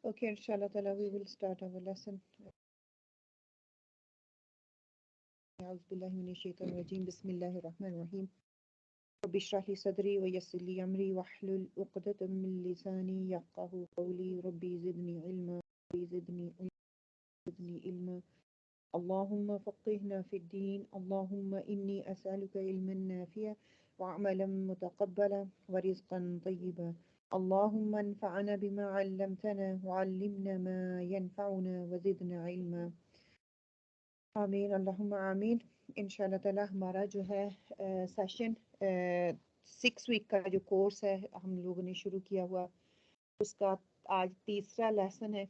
Okay, inshallah ta'ala, we will start our lesson. أعوذ بالله من الشيطان الرجيم بسم الله الرحمن الرحيم رب اشرح لي صدري ويسر لي أمري واحلل عقدة من لساني يفقهوا قولي ربي زدني علما زدني علما اللهم فقهنا في الدين اللهم إني أسألك علما نافعا وعملا متقبلا ورزقا طيبا اللهم انفعنا بما علمتنا وعلمنا ما ينفعنا وزدنا علما آمین اللہم آمین انشاءاللہ تعالی ہمارا جو ہے سیشن 6 ویک کا جو کورس ہے ہم لوگوں نے شروع کیا ہوا اس کا آج تیسرا لیسن ہے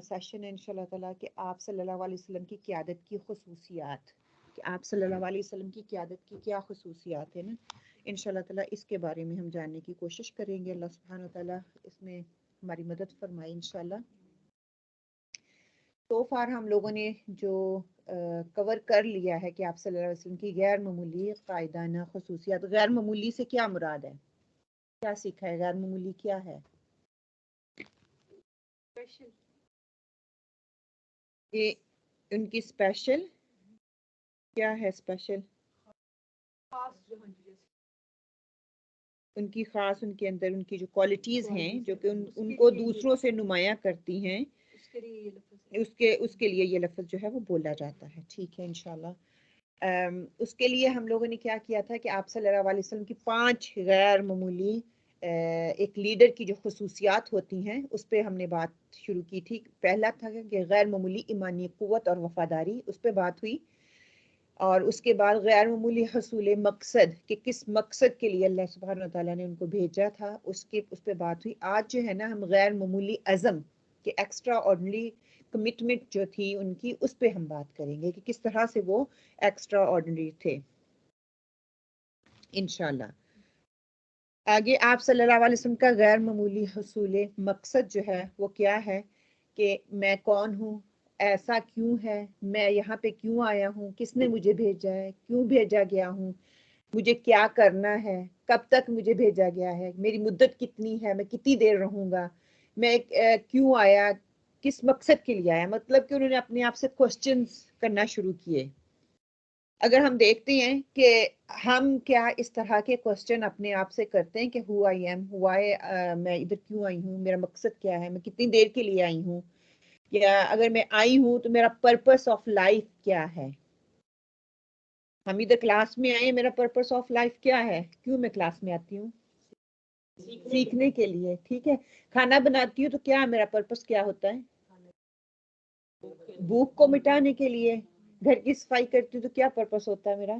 سیشن ہے انشاءاللہ تعالی کہ آپ صلی اللہ علیہ وسلم کی قیادت کی خصوصیات کہ آپ صلی اللہ علیہ وسلم کی قیادت کی کیا خصوصیات ہیں نا انشاءاللہ تعالی اس کے بارے میں ہم جاننے کی کوشش کریں گے اللہ سبحانہ وتعالی اس میں ہماری مدد فرمائے انشاءاللہ تو فار ہم لوگوں نے جو کور کر لیا ہے کہ آپ صلی اللہ علیہ وسلم کی غیر معمولی قائدانہ خصوصیات غیر معمولی سے کیا مراد ہے کیا سیکھا ہے غیر معمولی کیا ہے کہ ان کی اسپیشل کیا ہے اسپیشل ان کی خاص ان کے اندر ان کی جو کوالٹیز ہیں جو کہ ان کو دوسروں سے نمایاں کرتی ہیں اس کے لیے یہ لفظ جو ہے وہ بولا جاتا ہے ٹھیک ہے انشاءاللہ اس کے لیے ہم لوگوں نے کیا کیا تھا کہ آپ صلی اللہ علیہ وسلم کی 5 غیر معمولی ایک لیڈر کی جو خصوصیات ہوتی ہیں اس پہ ہم نے بات شروع کی تھی پہلا تھا کہ غیر معمولی ایمانی قوت اور وفاداری اس پہ بات ہوئی اور اس کے بعد غیر معمولی حصول مقصد کہ کس مقصد کے لیے اللہ سبحانہ وتعالیٰ نے ان کو بھیجا تھا اس پہ بات ہوئی آج جو ہے نا ہم غیر معمولی عزم کہ ایکسٹرا آرڈنری کمٹمنٹ جو تھی ان کی اس پہ ہم بات کریں گے کہ کس طرح سے وہ ایکسٹرا آرڈنری تھے انشاءاللہ آگے آپ صلی اللہ علیہ وسلم کا غیر معمولی حصول مقصد جو ہے وہ کیا ہے کہ میں کون ہوں ایسا کیوں ہے میں یہاں پہ کیوں آیا ہوں کس نے مجھے بھیجا ہے کیوں بھیجا گیا ہوں مجھے کیا کرنا ہے کب تک مجھے بھیجا گیا ہے میری مدت کتنی ہے میں کتنی دیر رہوں گا میں کیوں آیا کس مقصد کے لیے آیا مطلب کہ انہوں نے اپنے آپ سے کوسچنز کرنا شروع کیے اگر ہم دیکھتے ہیں کہ ہم کیا اس طرح کے کوسچن اپنے آپ سے کرتے ہیں کہ ہو آئی ایم میں ادھر کیوں آئی ہوں میرا مقصد کیا ہے میں کتنی دیر کے لیے آئی ہوں یا اگر میں آئی ہوں تو میرا پرپس آف لائف کیا ہے ہم ادھر کلاس میں آئے میرا پرپس آف لائف کیا ہے کیوں میں کلاس میں آتی ہوں سیکھنے کے لیے ٹھیک ہے کھانا بناتی ہوں تو کیا میرا پرپس کیا ہوتا ہے بھوک کو مٹانے کے لیے گھر کی صفائی کرتی ہوں تو کیا پرپس ہوتا ہے میرا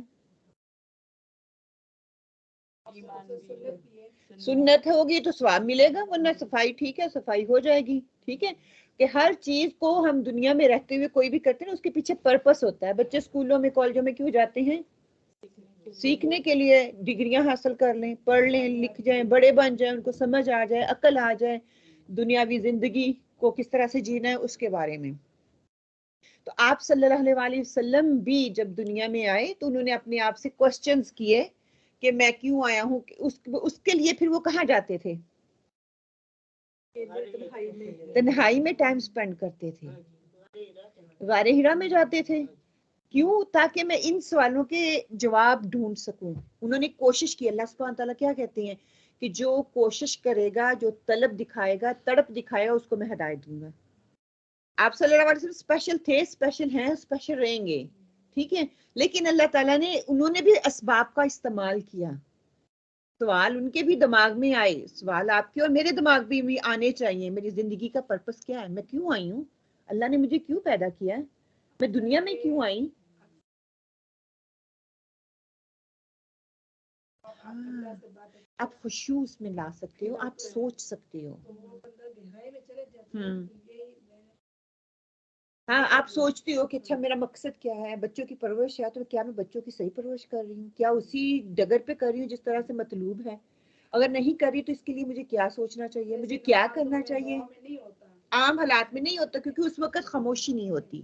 سنت ہوگی تو ثواب ملے گا ورنہ صفائی ٹھیک ہے صفائی ہو جائے گی ٹھیک ہے کہ ہر چیز کو ہم دنیا میں رہتے ہوئے کوئی بھی کرتے ہیں اس کے پیچھے پرپس ہوتا ہے بچے اسکولوں میں کالجوں میں کیوں جاتے ہیں سیکھنے کے لیے ڈگریاں حاصل کر لیں پڑھ لیں لکھ جائیں بڑے بن جائیں ان کو سمجھ آ جائے عقل آ جائے دنیاوی زندگی کو کس طرح سے جینا ہے اس کے بارے میں تو آپ صلی اللہ علیہ وسلم بھی جب دنیا میں آئے تو انہوں نے اپنے آپ سے کوسچنز کیے کہ میں کیوں آیا ہوں اس کے لیے پھر وہ کہاں جاتے تھے تنہائی میں ٹائم سپینڈ کرتے تھے غار ہرا میں جاتے تھے کیوں تاکہ میں ان سوالوں کے جواب ڈھونڈ سکوں انہوں نے کوشش کی اللہ سبحانہ تعالیٰ کیا کہتے ہیں کہ جو کوشش کرے گا جو طلب دکھائے گا تڑپ دکھائے گا اس کو میں ہدایت دوں گا آپ صلی اللہ علیہ وسلم اسپیشل تھے اسپیشل ہیں اسپیشل رہیں گے ٹھیک ہے لیکن اللہ تعالیٰ نے انہوں نے بھی اسباب کا استعمال کیا سوال ان کے بھی دماغ میں آئے سوال آپ کے اور میرے دماغ بھی آنے چاہیے میری زندگی کا پرپس کیا ہے میں کیوں آئی ہوں اللہ نے مجھے کیوں پیدا کیا میں دنیا میں کیوں آئی آپ خشوع اس میں لا سکتے ہو آپ سوچ سکتے ہو ہاں آپ سوچتے ہو کہ اچھا میرا مقصد کیا ہے بچوں کی پرورش ہے تو کیا میں بچوں کی صحیح پرورش کر رہی ہوں کیا اسی ڈگر پہ کر رہی ہوں جس طرح سے مطلوب ہے اگر نہیں کر رہی تو اس کے لیے مجھے کیا سوچنا چاہیے مجھے کیا کرنا چاہیے عام حالات میں نہیں ہوتا کیونکہ اس وقت خاموشی نہیں ہوتی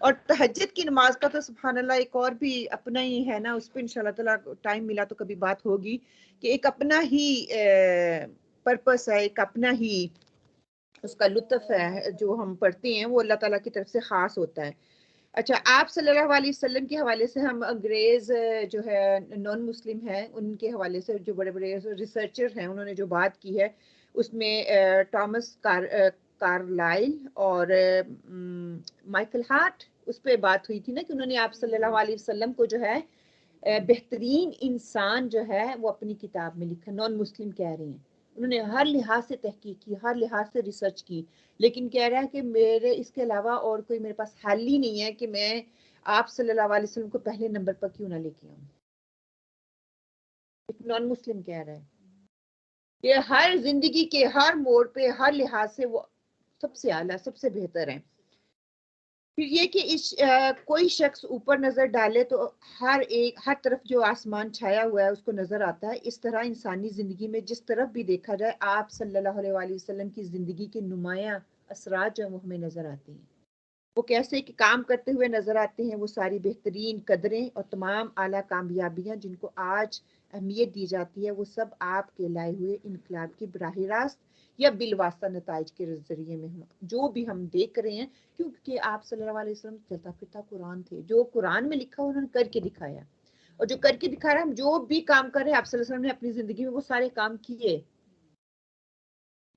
اور تہجد کی نماز کا تو سبحان اللہ ایک اور بھی اپنا ہی ہے نا اس پہ انشاءاللہ تعالیٰ ٹائم ملا تو کبھی بات ہوگی کہ ایک اپنا ہی پرپس ہے ایک اپنا ہی اس کا لطف ہے جو ہم پڑھتے ہیں وہ اللہ تعالیٰ کی طرف سے خاص ہوتا ہے۔ اچھا، آپ صلی اللہ علیہ وسلم کے حوالے سے ہم انگریز جو ہے نان مسلم ہیں ان کے حوالے سے جو بڑے بڑے ریسرچر ہیں انہوں نے جو بات کی ہے اس میں ٹامس کارلائل اور مائیکل ہارٹ اس پہ بات ہوئی تھی نا کہ انہوں نے آپ صلی اللہ علیہ وسلم کو جو ہے بہترین انسان جو ہے وہ اپنی کتاب میں لکھا، نان مسلم کہہ رہے ہیں، انہوں نے ہر لحاظ سے تحقیق کی، ہر لحاظ سے ریسرچ کی، لیکن کہہ رہا ہے کہ میرے اس کے علاوہ اور کوئی میرے پاس حل ہی نہیں ہے کہ میں آپ صلی اللہ علیہ وسلم کو پہلے نمبر پر کیوں نہ لے کے آؤں۔ ایک نان مسلم کہہ رہا ہے کہ ہر زندگی کے ہر موڑ پہ ہر لحاظ سے وہ سب سے اعلیٰ سب سے بہتر ہیں۔ پھر یہ کہ کوئی شخص اوپر نظر ڈالے تو ہر طرف جو آسمان چھایا ہوا ہے اس کو نظر آتا ہے، اس طرح انسانی زندگی میں جس طرف بھی دیکھا جائے آپ صلی اللہ علیہ وآلہ وسلم کی زندگی کے نمایاں اثرات جو وہ ہمیں نظر آتے ہیں، وہ کیسے کہ کام کرتے ہوئے نظر آتے ہیں، وہ ساری بہترین قدریں اور تمام اعلیٰ کامیابیاں جن کو آج اہمیت دی جاتی ہے وہ سب آپ کے لائے ہوئے انقلاب کی براہ راست یا بالواسطہ نتائج کے ذریعے میں جو بھی ہم دیکھ رہے ہیں، کیونکہ آپ صلی اللہ علیہ وسلم چلتا پھرتا قرآن تھے، جو قرآن میں لکھا انہوں نے کر کے دکھایا، اور جو کر کے دکھا رہا ہم جو بھی کام کر رہے ہیں آپ صلی اللہ علیہ وسلم نے اپنی زندگی میں وہ سارے کام کیے۔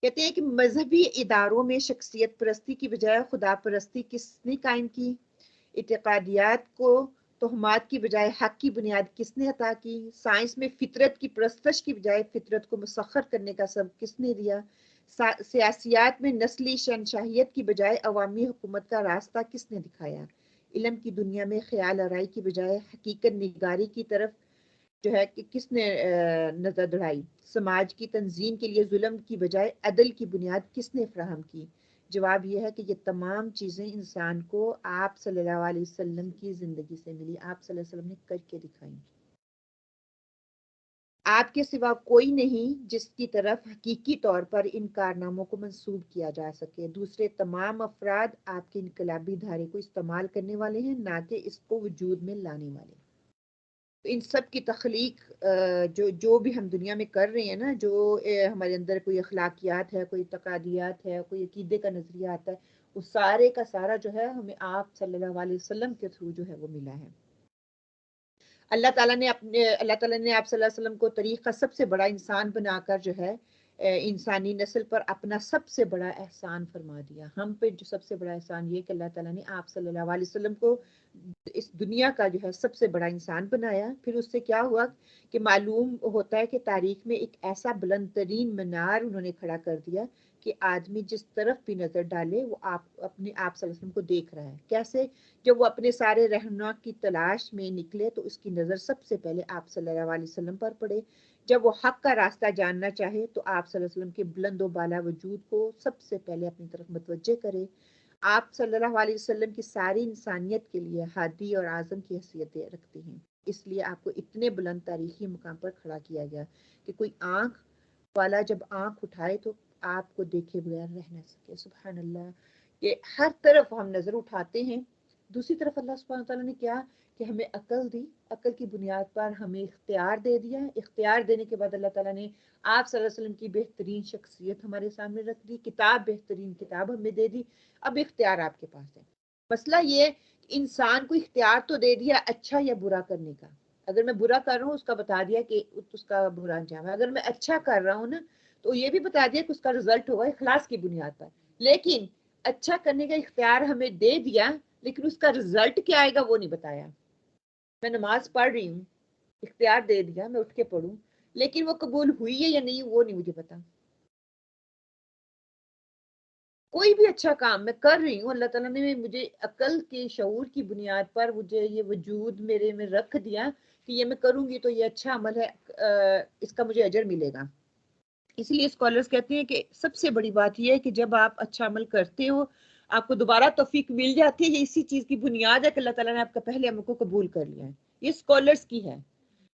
کہتے ہیں کہ مذہبی اداروں میں شخصیت پرستی کی بجائے خدا پرستی کس نے قائم کی، اعتقادیات کو تہمات کی بجائے حق کی بنیاد کس نے عطا کی، سائنس میں فطرت کی پرستش کی بجائے فطرت کو مسخر کرنے کا سبب کس نے دیا، سیاسیات میں نسلی شہنشاہیت کی بجائے عوامی حکومت کا راستہ کس نے دکھایا، علم کی دنیا میں خیال آرائی کی بجائے حقیقت نگاری کی طرف جو ہے کہ کس نے نظر دوڑائی، سماج کی تنظیم کے لیے ظلم کی بجائے عدل کی بنیاد کس نے فراہم کی۔ جواب یہ ہے کہ یہ تمام چیزیں انسان کو آپ صلی اللہ علیہ وسلم کی زندگی سے ملی، آپ صلی اللہ علیہ وسلم نے کر کے دکھائی۔ آپ کے سوا کوئی نہیں جس کی طرف حقیقی طور پر ان کارناموں کو منسوب کیا جا سکے، دوسرے تمام افراد آپ کے انقلابی دھارے کو استعمال کرنے والے ہیں، نہ کہ اس کو وجود میں لانے والے۔ ان سب کی تخلیق جو بھی ہم دنیا میں کر رہے ہیں نا، جو ہمارے اندر کوئی اخلاقیات ہے، کوئی اعتقادیات ہے، کوئی عقیدے کا نظریہ آتا ہے، وہ سارے کا سارا جو ہے ہمیں آپ صلی اللہ علیہ وسلم کے تھرو جو ہے وہ ملا ہے۔ اللہ تعالیٰ نے آپ صلی اللہ علیہ وسلم کو تاریخ کا سب سے بڑا انسان بنا کر جو ہے انسانی نسل پر اپنا سب سے بڑا احسان فرما دیا۔ ہم پہ جو سب سے بڑا احسان یہ کہ اللہ تعالیٰ نے آپ صلی اللہ علیہ وسلم کو اس دنیا کا جو ہے سب سے بڑا انسان بنایا۔ پھر اس سے کیا ہوا کہ معلوم ہوتا ہے کہ تاریخ میں ایک ایسا بلند ترین مینار انہوں نے کھڑا کر دیا کہ آدمی جس طرف بھی نظر ڈالے وہ آپ صلی اللہ علیہ وسلم کو دیکھ رہا ہے۔ کیسے؟ جب وہ اپنے سارے رہنما کی تلاش میں نکلے تو اس کی نظر سب سے پہلے آپ صلی اللہ علیہ وسلم پر پڑے، جب وہ حق کا راستہ جاننا چاہے تو آپ صلی اللہ علیہ وسلم کے بلند و بالا وجود کو سب سے پہلے اپنی طرف متوجہ کرے۔ آپ صلی اللہ علیہ وسلم کی ساری انسانیت کے لیے ہادی اور اعظم کی حیثیت رکھتے ہیں، اس لیے آپ کو اتنے بلند تاریخی مقام پر کھڑا کیا گیا کہ کوئی آنکھ والا جب آنکھ اٹھائے تو آپ کو دیکھے بغیر رہ نہ سکے۔ سبحان اللہ، کہ ہر طرف ہم نظر اٹھاتے ہیں۔ دوسری طرف اللہ سبحانہ تعالیٰ نے کیا کہ ہمیں عقل دی، عقل کی بنیاد پر ہمیں اختیار دے دیا، اختیار دینے کے بعد اللہ تعالیٰ نے آپ صلی اللہ علیہ وسلم کی بہترین شخصیت ہمارے سامنے رکھ دی، کتاب بہترین کتاب ہمیں دے دی، اب اختیار آپ کے پاس ہے۔ مسئلہ یہ انسان کو اختیار تو دے دیا اچھا یا برا کرنے کا، اگر میں برا کر رہا ہوں اس کا بتا دیا کہ اس کا برا انجام ہے، اگر میں اچھا کر رہا ہوں نا تو یہ بھی بتا دیا کہ اس کا رزلٹ ہوگا اخلاص کی بنیاد پر، لیکن اچھا کرنے کا اختیار ہمیں دے دیا لیکن اس کا رزلٹ کیا آئے گا وہ نہیں بتایا۔ میں نماز پڑھ رہی ہوں، اختیار دے دیا میں اٹھ کے پڑھوں، لیکن وہ قبول ہوئی ہے یا نہیں وہ نہیں مجھے پتا۔ کوئی بھی اچھا کام میں کر رہی ہوں، اللہ تعالیٰ نے مجھے عقل کے شعور کی بنیاد پر مجھے یہ وجود میرے میں رکھ دیا کہ یہ میں کروں گی تو یہ اچھا عمل ہے، اس کا مجھے اجر ملے گا۔ اس لیے اسکالرز کہتے ہیں کہ سب سے بڑی بات یہ ہے کہ جب آپ اچھا عمل کرتے ہو آپ کو دوبارہ توفیق مل جاتی ہے، یہ اسی چیز کی بنیاد ہے کہ اللہ تعالیٰ نے آپ کا پہلے عمل کو قبول کر لیا ہے، یہ اسکالرز کی ہے،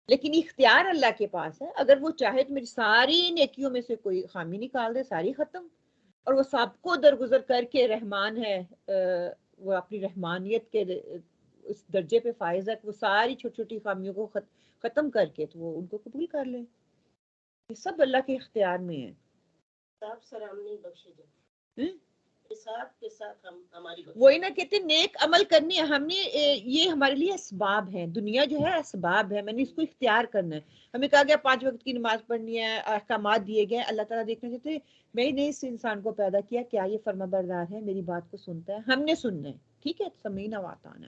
لیکن اختیار اللہ کے پاس ہے۔ اگر وہ چاہے تو میری ساری نیکیوں میں سے کوئی خامی نکال دے، ساری ختم، اور وہ سب کو درگزر کر کے رحمان ہے، وہ اپنی رحمانیت کے اس درجے پہ فائز ہے کہ وہ ساری چھوٹی چھوٹی خامیوں کو ختم کر کے تو وہ ان کو قبول کر لے، یہ سب اللہ کے اختیار میں ہے۔ کے ساتھ ہم ہماری وہی نہ کہتے نیک عمل کرنی ہے ہم نے، یہ ہمارے لیے اسباب ہے، دنیا جو ہے اسباب ہے، میں نے اس کو اختیار کرنا ہے۔ ہمیں کہا گیا 5 وقت کی نماز پڑھنی ہے، احکامات دیے گئے، اللہ تعالیٰ دیکھنا چاہتے میں نے اس انسان کو پیدا کیا، کیا یہ فرما بردار ہے، میری بات کو سنتا ہے، ہم نے سننا ہے، ٹھیک ہے، سمینا واتانا۔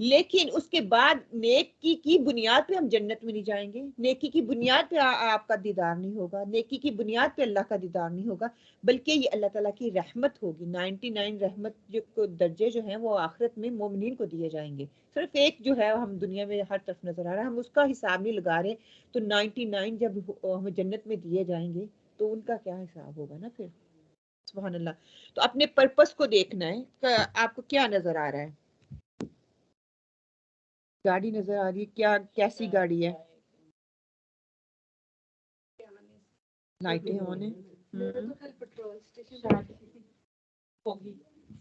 لیکن اس کے بعد نیکی کی بنیاد پہ ہم جنت میں نہیں جائیں گے، نیکی کی بنیاد پہ آپ کا دیدار نہیں ہوگا، نیکی کی بنیاد پہ اللہ کا دیدار نہیں ہوگا، بلکہ یہ اللہ تعالیٰ کی رحمت ہوگی۔ 99 رحمت جو درجے جو ہیں وہ آخرت میں مومنین کو دیے جائیں گے، صرف ایک جو ہے ہم دنیا میں ہر طرف نظر آ رہا ہے، ہم اس کا حساب نہیں لگا رہے، تو 99 جب ہمیں جنت میں دیے جائیں گے تو ان کا کیا حساب ہوگا نا پھر، سبحان اللہ۔ تو اپنے پرپس کو دیکھنا ہے کہ آپ کو کیا نظر آ رہا ہے، گاڑی نظر آ رہی ہے، کیا کیسی گاڑی ہے، لائٹیں آن ہیں،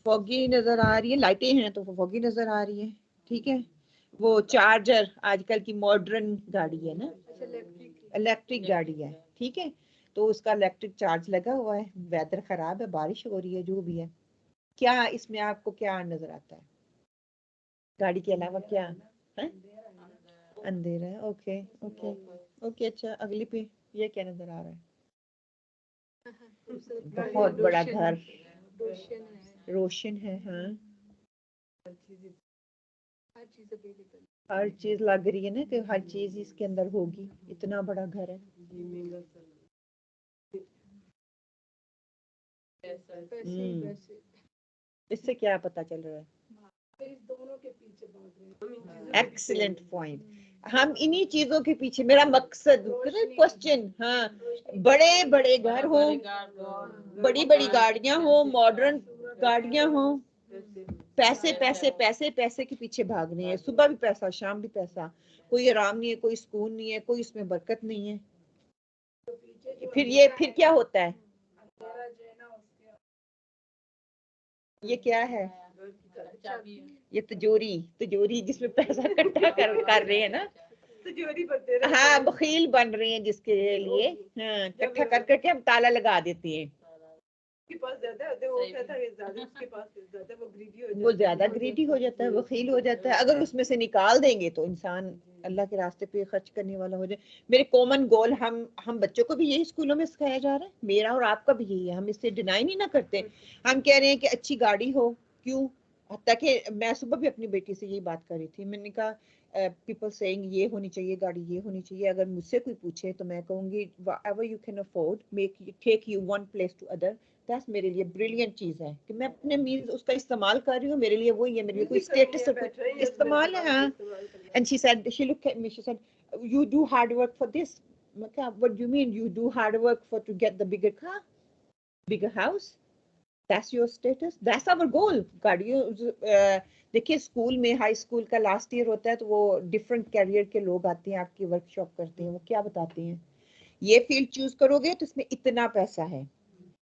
فوگی نظر آ رہی ہے، لائٹیں ہیں تو فوگی نظر آ رہی ہے، ٹھیک ہے۔ وہ چارجر آج کل کی ماڈرن گاڑی ہے نا، الیکٹرک گاڑی ہے، ٹھیک ہے، تو اس کا الیکٹرک چارج لگا ہوا ہے، ویدر خراب ہے، بارش ہو رہی ہے، جو بھی ہے، کیا اس میں آپ کو کیا نظر آتا ہے گاڑی کے علاوہ کیا ہے؟ اندھیرا ہے، اوکے اوکے اوکے، اچھا اگلی پہ یہ کیا نظر آ رہا ہے؟ بہت بڑا گھر روشن ہے، ہاں ہر چیز لگ رہی ہے نا کہ ہر چیز اس کے اندر ہوگی، اتنا بڑا گھر ہے۔ اس سے کیا پتا چل رہا ہے؟ ایکسلنٹ پوائنٹ، ہم انہی چیزوں کے پیچھے، میرا مقصد کوسچن، ہاں بڑے بڑے گھر ہوں، بڑی بڑی گاڑیاں ہوں، ماڈرن گاڑیاں ہوں، پیسے پیسے پیسے پیسے کے پیچھے بھاگ رہے ہیں، صبح بھی پیسہ شام بھی پیسہ، کوئی آرام نہیں ہے، کوئی سکون نہیں ہے، کوئی اس میں برکت نہیں ہے۔ پھر کیا ہوتا ہے؟ یہ کیا ہے؟ یہ تجوری جس میں پیسہ اکٹھا کر رہے ہیں نا، ہاں بخیل بن رہے ہیں جس کے لیے، ہاں اکٹھا کر کر کے ہم تالا لگا دیتے ہیں، وہ زیادہ گریڈی ہو جاتا ہے، بخیل ہو جاتا ہے۔ اگر اس میں سے نکال دیں گے تو انسان اللہ کے راستے پہ خرچ کرنے والا ہو جائے۔ میرے کامن گول، ہم بچوں کو بھی یہی اسکولوں میں سکھایا جا رہا ہے، میرا اور آپ کا بھی یہی ہے، ہم اس سے ڈینائی نہیں نہ کرتے، ہم کہہ رہے ہیں کہ اچھی گاڑی ہو، کیوں، حتیٰ کہ میں صبح بھی اپنی بیٹی سے یہی بات کر رہی تھی، میں نے کہا پیپل سیئنگ یہ ہونی چاہیے گاڑی، یہ ہونی چاہیے، اگر مجھ سے کوئی پوچھے تو میں کہوں گی whatever you can afford take you one place to other، that's میرے لیے بریلینٹ چیز ہے کہ میں اپنے مینز اس کا استعمال کر رہی ہوں، میرے لیے وہی ہے، میرے لیے کوئی اسٹیٹس استعمال ہے، ہاں۔ and she looked at me, she said you do hard work for this، میں کہا what do you mean you do hard work for to get the bigger car bigger house، that's your status، that's our goal۔ گاڑیوں دیکھیے school میں، high school کا last year ہوتا ہے تو وہ ڈفرینٹ کیریئر کے لوگ آتے ہیں، آپ کی ورک شاپ کرتے ہیں، وہ کیا بتاتے ہیں، یہ فیلڈ چوز کرو گے تو اس میں اتنا پیسہ ہے،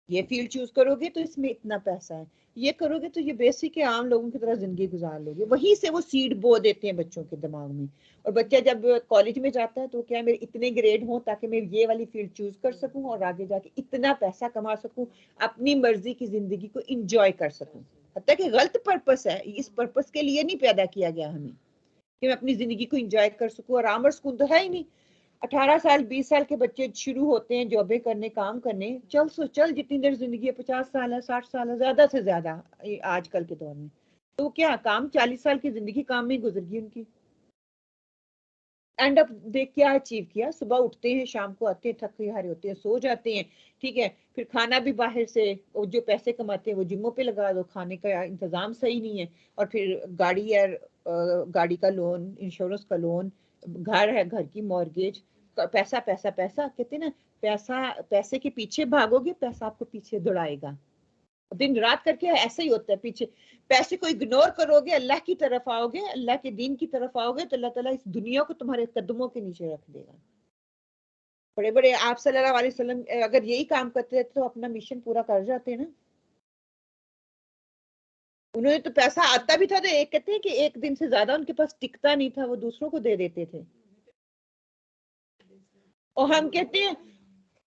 یہ فیلڈ چوز کرو گے تو اس میں اتنا پیسہ ہے، یہ کرو گے تو یہ بیسک ہے، عام لوگوں کی طرح زندگی گزار لو گے، وہیں سے وہ سیڈ بو دیتے ہیں بچوں کے دماغ میں، اور بچہ جب کالج میں جاتا ہے تو کیا میرے اتنے گریڈ ہوں تاکہ میں یہ والی فیلڈ چوز کر سکوں اور آگے جا کے اتنا پیسہ کما سکوں، اپنی مرضی کی زندگی کو انجوائے کر سکوں۔ حتیٰ کہ غلط پرپس ہے، اس پرپس کے لیے نہیں پیدا کیا گیا ہمیں کہ میں اپنی زندگی کو انجوائے کر سکوں، اور آمر سکون تو ہے ہی نہیں۔ 18 سال 20 سال کے بچے شروع ہوتے ہیں جابیں کرنے، کام کرنے، چل سو چل جتنی دیر زندگی ہے، 50 سال ہے، 60 سال ہے، زیادہ سے زیادہ آج کل کے دور میں، تو کیا کام 40 سال کی زندگی کام میں گزر گئی ان کی، اینڈ اپ دیکھ کیا اچیو کیا، صبح اٹھتے ہیں شام کو آتے ہیں تھکے ہارے ہوتے ہیں، سو جاتے ہیں، ٹھیک ہے، پھر کھانا بھی باہر سے، جو پیسے کماتے ہیں وہ جموں پہ لگا دو، کھانے کا انتظام صحیح نہیں ہے، اور پھر گاڑی ہے، گاڑی کا لون، انشورنس کا لون، گھر ہے، گھر کی مورگیج، پیسہ پیسہ پیسہ، کہتے ہیں نا پیسے کے پیچھے بھاگو گے پیسہ آپ کو پیچھے دوڑائے گا، دن رات کر کے ایسا ہی ہوتا ہے، پیچھے پیسے کو اگنور کرو گے، اللہ کی طرف آؤ گے، اللہ کے دین کی طرف آؤ گے تو اللہ تعالیٰ اس دنیا کو تمہارے قدموں کے نیچے رکھ دے گا۔ بڑے بڑے آپ صلی اللہ علیہ وسلم اگر یہی کام کرتے تو اپنا مشن پورا کر جاتے نا، انہوں نے تو پیسہ آتا بھی تھا تو ایک کہتے ہیں کہ ایک دن سے زیادہ ان کے پاس ٹکتا نہیں تھا، وہ دوسروں کو دے دیتے تھے، اور ہم کہتے ہیں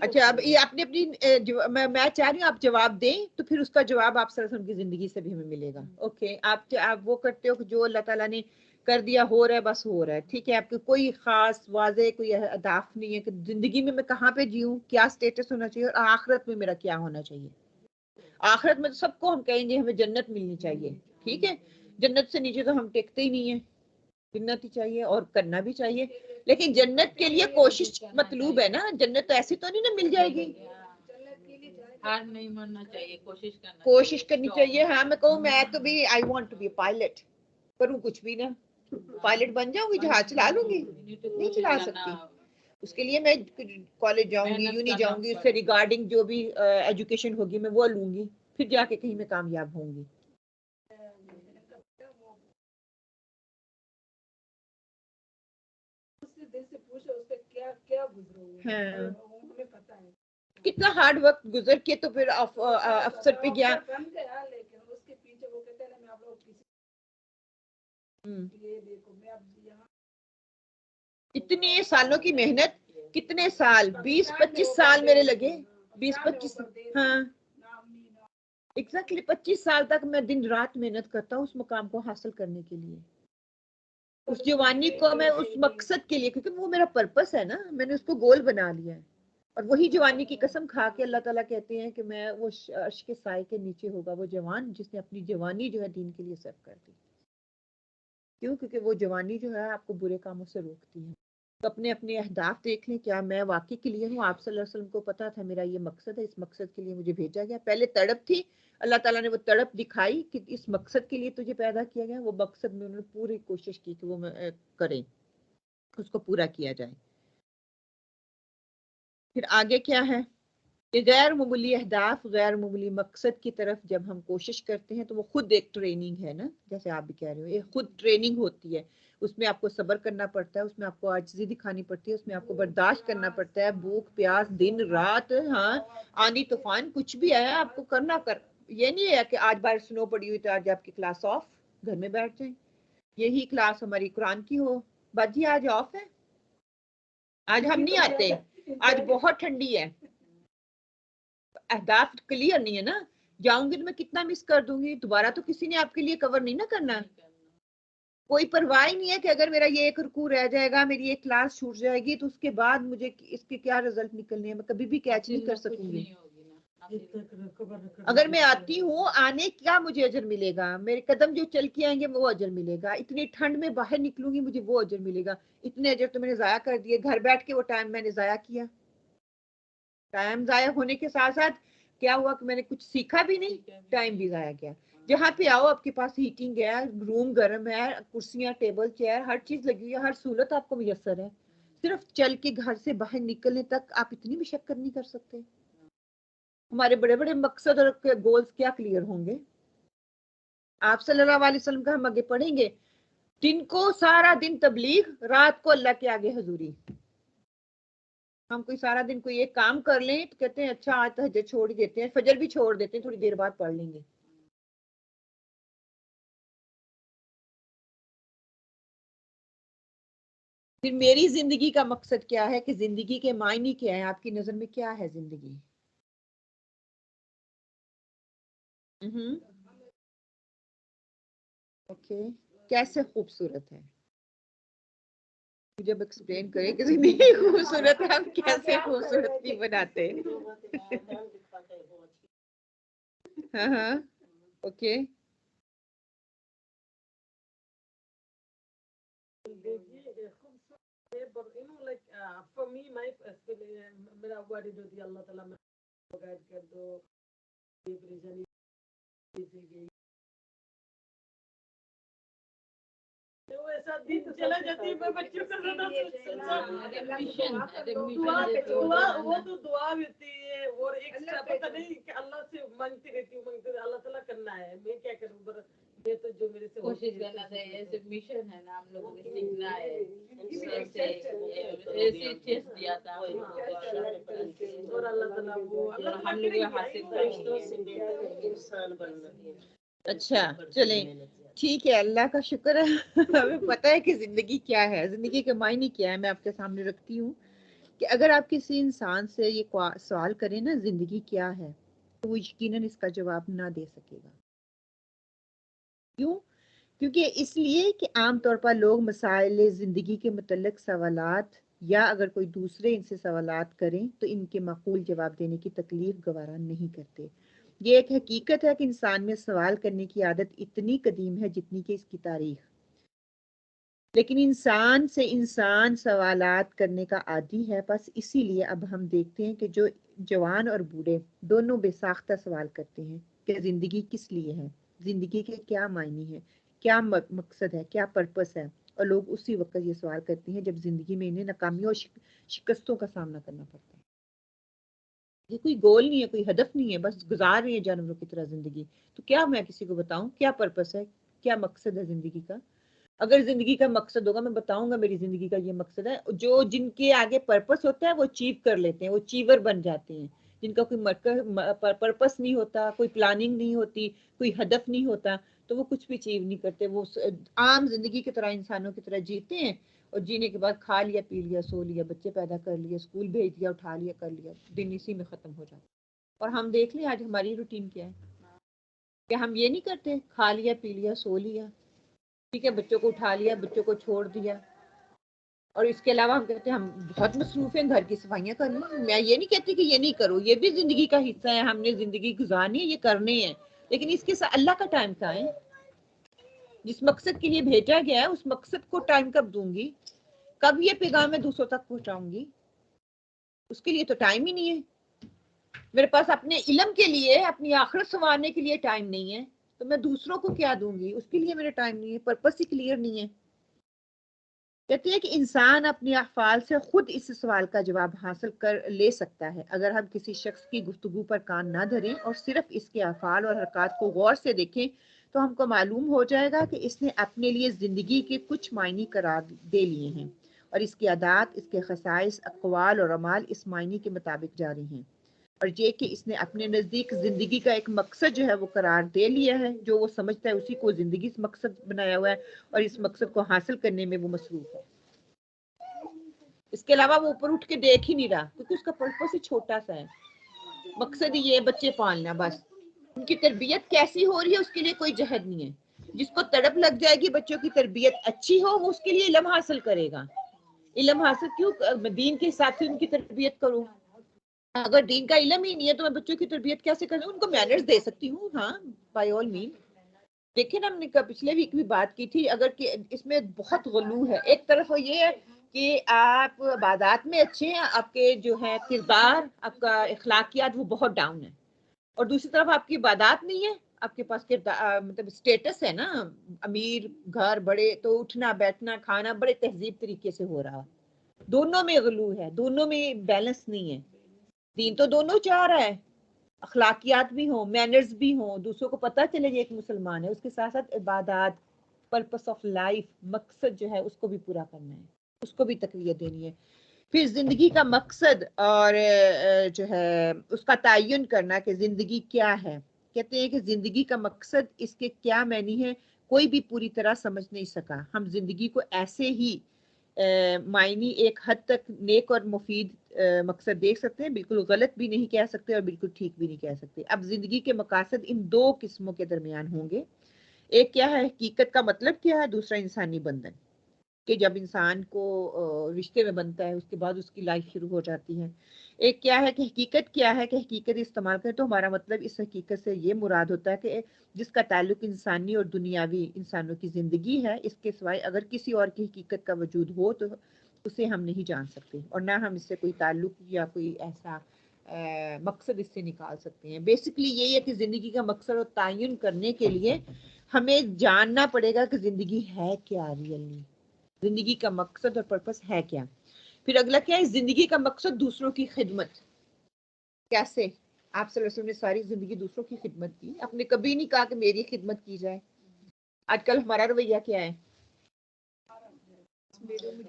اچھا اب یہ آپ نے اپنی میں چاہ رہی ہوں آپ جواب دیں تو پھر اس کا جواب آپ صلی اللہ علیہ وسلم کی زندگی سے بھی ہمیں ملے گا. اوکے آپ وہ کرتے ہو کہ جو اللہ تعالیٰ نے کر دیا ہو رہا ہے بس ہو رہا ہے ٹھیک ہے. آپ کو کوئی خاص واضح کوئی اہداف نہیں ہے کہ زندگی میں کہاں پہ جیوں, کیا سٹیٹس ہونا چاہیے اور آخرت میں میرا کیا ہونا چاہیے. آخرت میں تو سب کو ہم کہیں گے ہمیں جنت ملنی چاہیے ٹھیک ہے. جنت سے نیچے تو ہم ٹکتے ہی نہیں ہیں. جنت ہی چاہیے اور کرنا بھی چاہیے, لیکن جنت کے لیے کوشش مطلوب ہے نا. جنت تو ایسی تو نہیں نا مل جائے گی. ہار نہیں ماننا چاہیے, کوشش کرنی چاہیے. ہاں میں کہوں میں تو بھی I want to be pilot, کروں کچھ بھی نا, پائلٹ بن جاؤں گی, جہاز چلا لوں گی, نہیں چلا سکتی. اس کے لیے میں کالج جاؤں گی, یونی جاؤں گی, اس سے ریگارڈنگ جو بھی ایجوکیشن ہوگی میں وہ لوں گی, پھر جا کے کہیں میں کامیاب ہوں گی. کتنا ہارڈ وقت گزر کے تو پھر افسر پہ گیا. اتنے سالوں کی محنت, کتنے سال, 20-25 سال میرے لگے, 20-25. ہاں ایگزیکٹلی 25 سال تک میں دن رات محنت کرتا ہوں اس مقام کو حاصل کرنے کے لیے. اس جوانی کو میں اس مقصد کے لیے, کیونکہ وہ میرا پرپس ہے نا, میں نے اس کو گول بنا لیا ہے. اور وہی جوانی کی قسم کھا کے اللہ تعالیٰ کہتے ہیں کہ میں وہ عرش کے سائے کے نیچے ہوگا وہ جوان جس نے اپنی جوانی جو ہے دین کے لیے صرف کر دی. کیوں؟ کیونکہ وہ جوانی جو ہے آپ کو برے کاموں سے روکتی ہے. تو اپنے اپنے اہداف دیکھ لیں, کیا میں واقعی کے لیے ہوں. آپ صلی اللہ علیہ وسلم کو پتا تھا میرا یہ مقصد ہے, اس مقصد کے لیے مجھے بھیجا گیا. پہلے تڑپ تھی, اللہ تعالیٰ نے وہ تڑپ دکھائی کہ اس مقصد کے لیے تجھے پیدا کیا گیا. وہ مقصد میں انہوں نے پوری کوشش کی کہ وہ کریں, اس کو پورا کیا جائے. پھر آگے کیا ہے کہ غیر معمولی اہداف, غیر معمولی مقصد کی طرف جب ہم کوشش کرتے ہیں تو وہ خود ایک ٹریننگ ہے نا, جیسے آپ بھی کہہ رہے ہو, یہ خود ٹریننگ ہوتی ہے. اس میں آپ کو صبر کرنا پڑتا ہے, اس میں آپ کو عاجزی دکھانی پڑتی ہے, اس میں آپ کو برداشت کرنا پڑتا ہے, بھوک پیاس دن رات, ہاں آندھی طوفان کچھ بھی آیا آپ کو کرنا یہ نہیں ہے کہ آج بار سنو پڑی ہوئی تو آج آپ کی کلاس آف, گھر میں بیٹھ جائیں. یہی کلاس ہماری قرآن کی ہو, باجی آج آف ہے, آج ہم نہیں آتے, آج بہت ٹھنڈی ہے. اہداف کلیئر نہیں ہے نا. جاؤں گی تو میں کتنا مس کر دوں گی, دوبارہ تو کسی نے آپ کے لیے کور نہیں نا کرنا. کوئی پرواہ نہیں ہے کہ اگر میرا یہ ایک رکوع رہ جائے گا, میری ایک کلاس چھوٹ جائے گی تو اس کے بعد مجھے اس کے کیا رزلٹ نکلنے ہیں, میں کبھی بھی کیچ نہیں کر سکوں گی. اگر میں آتی ہوں, آنے کا مجھے اجر ملے گا, میرے قدم جو چل کے آئیں گے وہ اجر ملے گا. اتنی ٹھنڈ میں باہر نکلوں گی مجھے وہ اجر ملے گا. اتنے اجر تو میں نے ضائع کر دیے, گھر بیٹھ کے وہ ٹائم میں نے ضائع کیا. ٹائم ضائع ہونے کے ساتھ ساتھ کیا ہوا کہ میں نے کچھ سیکھا بھی نہیں, ٹائم بھی ضائع کیا. جہاں پہ آؤ آپ کے پاس ہیٹنگ ہے, روم گرم ہے, کرسیاں ٹیبل چیئر ہر چیز لگی ہوئی ہے, ہر سہولت آپ کو میسر ہے. صرف چل کے گھر سے باہر نکلنے تک آپ اتنی مشقت نہیں کر سکتے. ہمارے بڑے بڑے مقصد اور گولز کیا کلیئر ہوں گے. آپ صلی اللہ علیہ وسلم کا ہم آگے پڑھیں گے, دن کو سارا دن تبلیغ, رات کو اللہ کے آگے حضوری. ہم کوئی سارا دن کوئی ایک کام کر لیں تو کہتے ہیں اچھا آج تہجد چھوڑ ہی دیتے ہیں, فجر بھی چھوڑ دیتے ہیں, تھوڑی دیر بعد پڑھ لیں گے. پھر میری زندگی کا مقصد کیا ہے, کہ زندگی کے معنی کیا ہے, آپ کی نظر میں کیا ہے زندگی. اوکے, کیسے خوبصورت ہے, جب ایکسپلین کریں کہ زندگی خوبصورت ہے, ہم کیسے خوبصورت بناتے ہیں. ہاں ہاں اوکے. کوشش کرنا چاہیے, ایسے مشن ہے نا ہم لوگوں کو سیکھنا ہے. ایسے ٹیسٹ دیا تھا اور ہم لوگ حاصل اچھا چلیں ٹھیک ہے, اللہ کا شکر ہے ہمیں پتہ ہے کہ زندگی کیا ہے, زندگی کے معنی کیا ہے, میں آپ کے سامنے رکھتی ہوں. کہ اگر آپ کسی انسان سے یہ سوال کریں نا زندگی کیا ہے تو وہ یقیناً اس کا جواب نہ دے سکے گا. کیوں؟ کیونکہ اس لیے کہ عام طور پر لوگ مسائل زندگی کے متعلق سوالات یا اگر کوئی دوسرے ان سے سوالات کریں تو ان کے معقول جواب دینے کی تکلیف گوارا نہیں کرتے. یہ ایک حقیقت ہے کہ انسان میں سوال کرنے کی عادت اتنی قدیم ہے جتنی کہ اس کی تاریخ. لیکن انسان سے انسان سوالات کرنے کا عادی ہے. بس اسی لیے اب ہم دیکھتے ہیں کہ جو جوان اور بوڑھے دونوں بے ساختہ سوال کرتے ہیں کہ زندگی کس لیے ہے، زندگی کے کیا معنی ہے، کیا مقصد ہے، کیا پرپس ہے. اور لوگ اسی وقت یہ سوال کرتے ہیں جب زندگی میں انہیں ناکامیوں اور شکستوں کا سامنا کرنا پڑتا ہے. یہ کوئی گول نہیں ہے، کوئی ہدف نہیں ہے، بس گزار رہی ہے جانوروں کی طرح زندگی. تو کیا میں کسی کو بتاؤں کیا پرپس ہے، کیا مقصد ہے زندگی کا؟ اگر زندگی کا مقصد ہوگا میں بتاؤں گا میری زندگی کا یہ مقصد ہے. جو جن کے آگے پرپس ہوتا ہے وہ اچیو کر لیتے ہیں، وہ اچیور بن جاتے ہیں. جن کا کوئی پرپس نہیں ہوتا، کوئی پلاننگ نہیں ہوتی، کوئی ہدف نہیں ہوتا تو وہ کچھ بھی اچیو نہیں کرتے. وہ عام زندگی کی طرح انسانوں کی طرح جیتے ہیں اور جینے کے بعد کھا لیا پی لیا سو لیا بچے پیدا کر لیا اسکول بھیج دیا اٹھا لیا کر لیا دن اسی میں ختم ہو جاتا. اور ہم دیکھ لیں آج ہماری روٹین کیا ہے کہ ہم یہ نہیں کرتے، کھا لیا پی لیا سو لیا، ٹھیک ہے، بچوں کو اٹھا لیا بچوں کو چھوڑ دیا، اور اس کے علاوہ ہم کہتے ہیں ہم بہت مصروف ہیں گھر کی صفائیاں کرنا. میں یہ نہیں کہتی کہ یہ نہیں کرو، یہ بھی زندگی کا حصہ ہے، ہم نے زندگی گزارنی ہے، یہ کرنے ہیں. لیکن اس کے ساتھ اللہ کا ٹائم کہاں ہے؟ جس مقصد کے لیے بھیجا گیا ہے اس مقصد کو ٹائم کب دوں گی، کب یہ پیغام میں دوسروں تک پہنچاؤں گی؟ اس کے لیے تو ٹائم ہی نہیں ہے. میرے پاس اپنے علم کے لیے اپنی آخرت سنوارنے کے لیے ٹائم نہیں ہے تو میں دوسروں کو کیا دوں گی؟ اس کے لیے میرا ٹائم نہیں ہے، پرپس ہی کلیئر نہیں ہے. کہتے ہیں کہ انسان اپنے افعال سے خود اس سوال کا جواب حاصل کر لے سکتا ہے. اگر ہم کسی شخص کی گفتگو پر کان نہ دھریں اور صرف اس کے افعال اور حرکات کو غور سے دیکھیں تو ہم کو معلوم ہو جائے گا کہ اس نے اپنے لیے زندگی کے کچھ معنی قرار دے لیے ہیں اور اس کی عادات، اس کے خصائص، اقوال اور اعمال اس معنی کے مطابق جاری ہیں. اور یہ کہ اس نے اپنے نزدیک زندگی کا ایک مقصد جو ہے وہ قرار دے لیا ہے، جو وہ سمجھتا ہے اسی کو زندگی سے مقصد بنایا ہوا ہے اور اس مقصد کو حاصل کرنے میں وہ مصروف ہے. اس کے علاوہ وہ اوپر اٹھ کے دیکھ ہی نہیں رہا کیونکہ اس کا پرپس ہی چھوٹا سا ہے. مقصد ہی یہ بچے پالنا، بس ان کی تربیت کیسی ہو رہی ہے اس کے لیے کوئی جہد نہیں ہے. جس کو تڑپ لگ جائے گی بچوں کی تربیت اچھی ہو وہ اس کے لیے علم حاصل کرے گا. علم حاصل کیوں؟ دین کے حساب سے ان کی تربیت کروں. اگر دین کا علم ہی نہیں ہے تو میں بچوں کی تربیت کیسے کروں؟ ان کو مینرز دے سکتی ہوں، ہاں بائی آل مین. دیکھیں نا ہم نے پچھلے ویک بھی بات کی تھی، اگر کہ اس میں بہت غلو ہے. ایک طرف یہ ہے کہ آپ عبادات میں اچھے ہیں، آپ کے جو ہے کردار، آپ کا اخلاقیات وہ بہت ڈاؤن ہے، اور دوسری طرف آپ کی عبادات نہیں ہے، آپ کے پاس کردار مطلب اسٹیٹس ہے نا، امیر گھر بڑے، تو اٹھنا بیٹھنا کھانا بڑے تہذیب طریقے سے ہو رہا. دونوں میں غلو ہے، دونوں میں بیلنس نہیں ہے. دین تو دونوں چاہ رہا ہے، اخلاقیات بھی ہوں، مینرز بھی ہوں، دوسروں کو پتہ چلے یہ ایک مسلمان ہے. اس کے ساتھ ساتھ عبادات، پرپس آف لائف، مقصد جو ہے اس کو بھی پورا کرنا ہے، اس کو بھی تقویت دینی ہے. پھر زندگی کا مقصد اور جو ہے اس کا تعین کرنا کہ زندگی کیا ہے. کہتے ہیں کہ زندگی کا مقصد، اس کے کیا معنی ہے، کوئی بھی پوری طرح سمجھ نہیں سکا. ہم زندگی کو ایسے ہی معنی ایک حد تک نیک اور مفید مقصد دیکھ سکتے ہیں، بالکل غلط بھی نہیں کہہ سکتے اور بالکل ٹھیک بھی نہیں کہہ سکتے. اب زندگی کے مقاصد ان دو قسموں کے درمیان ہوں گے. ایک کیا ہے حقیقت کا مطلب کیا ہے، دوسرا انسانی بندھن، کہ جب انسان کو رشتے میں بنتا ہے اس کے بعد اس کی لائف شروع ہو جاتی ہے. ایک کیا ہے کہ حقیقت کیا ہے، کہ حقیقت استعمال کریں تو ہمارا مطلب اس حقیقت سے یہ مراد ہوتا ہے کہ جس کا تعلق انسانی اور دنیاوی انسانوں کی زندگی ہے، اس کے سوائے اگر کسی اور کی حقیقت کا وجود ہو تو اسے ہم نہیں جان سکتے اور نہ ہم اس سے کوئی تعلق یا کوئی ایسا مقصد اس سے نکال سکتے ہیں. بیسکلی یہی ہے کہ زندگی کا مقصد اور تعین کرنے کے لیے ہمیں جاننا پڑے گا کہ زندگی ہے کیا، ریئلی زندگی کا مقصد اور پرپس ہے کیا. پھر اگلا کیا ہے، زندگی کا مقصد دوسروں کی خدمت. کیسے؟ آپ صلی اللہ علیہ وسلم نے ساری زندگی دوسروں کی خدمت کی، آپ نے کبھی نہیں کہا کہ میری خدمت کی جائے. آج کل ہمارا رویہ کیا ہے،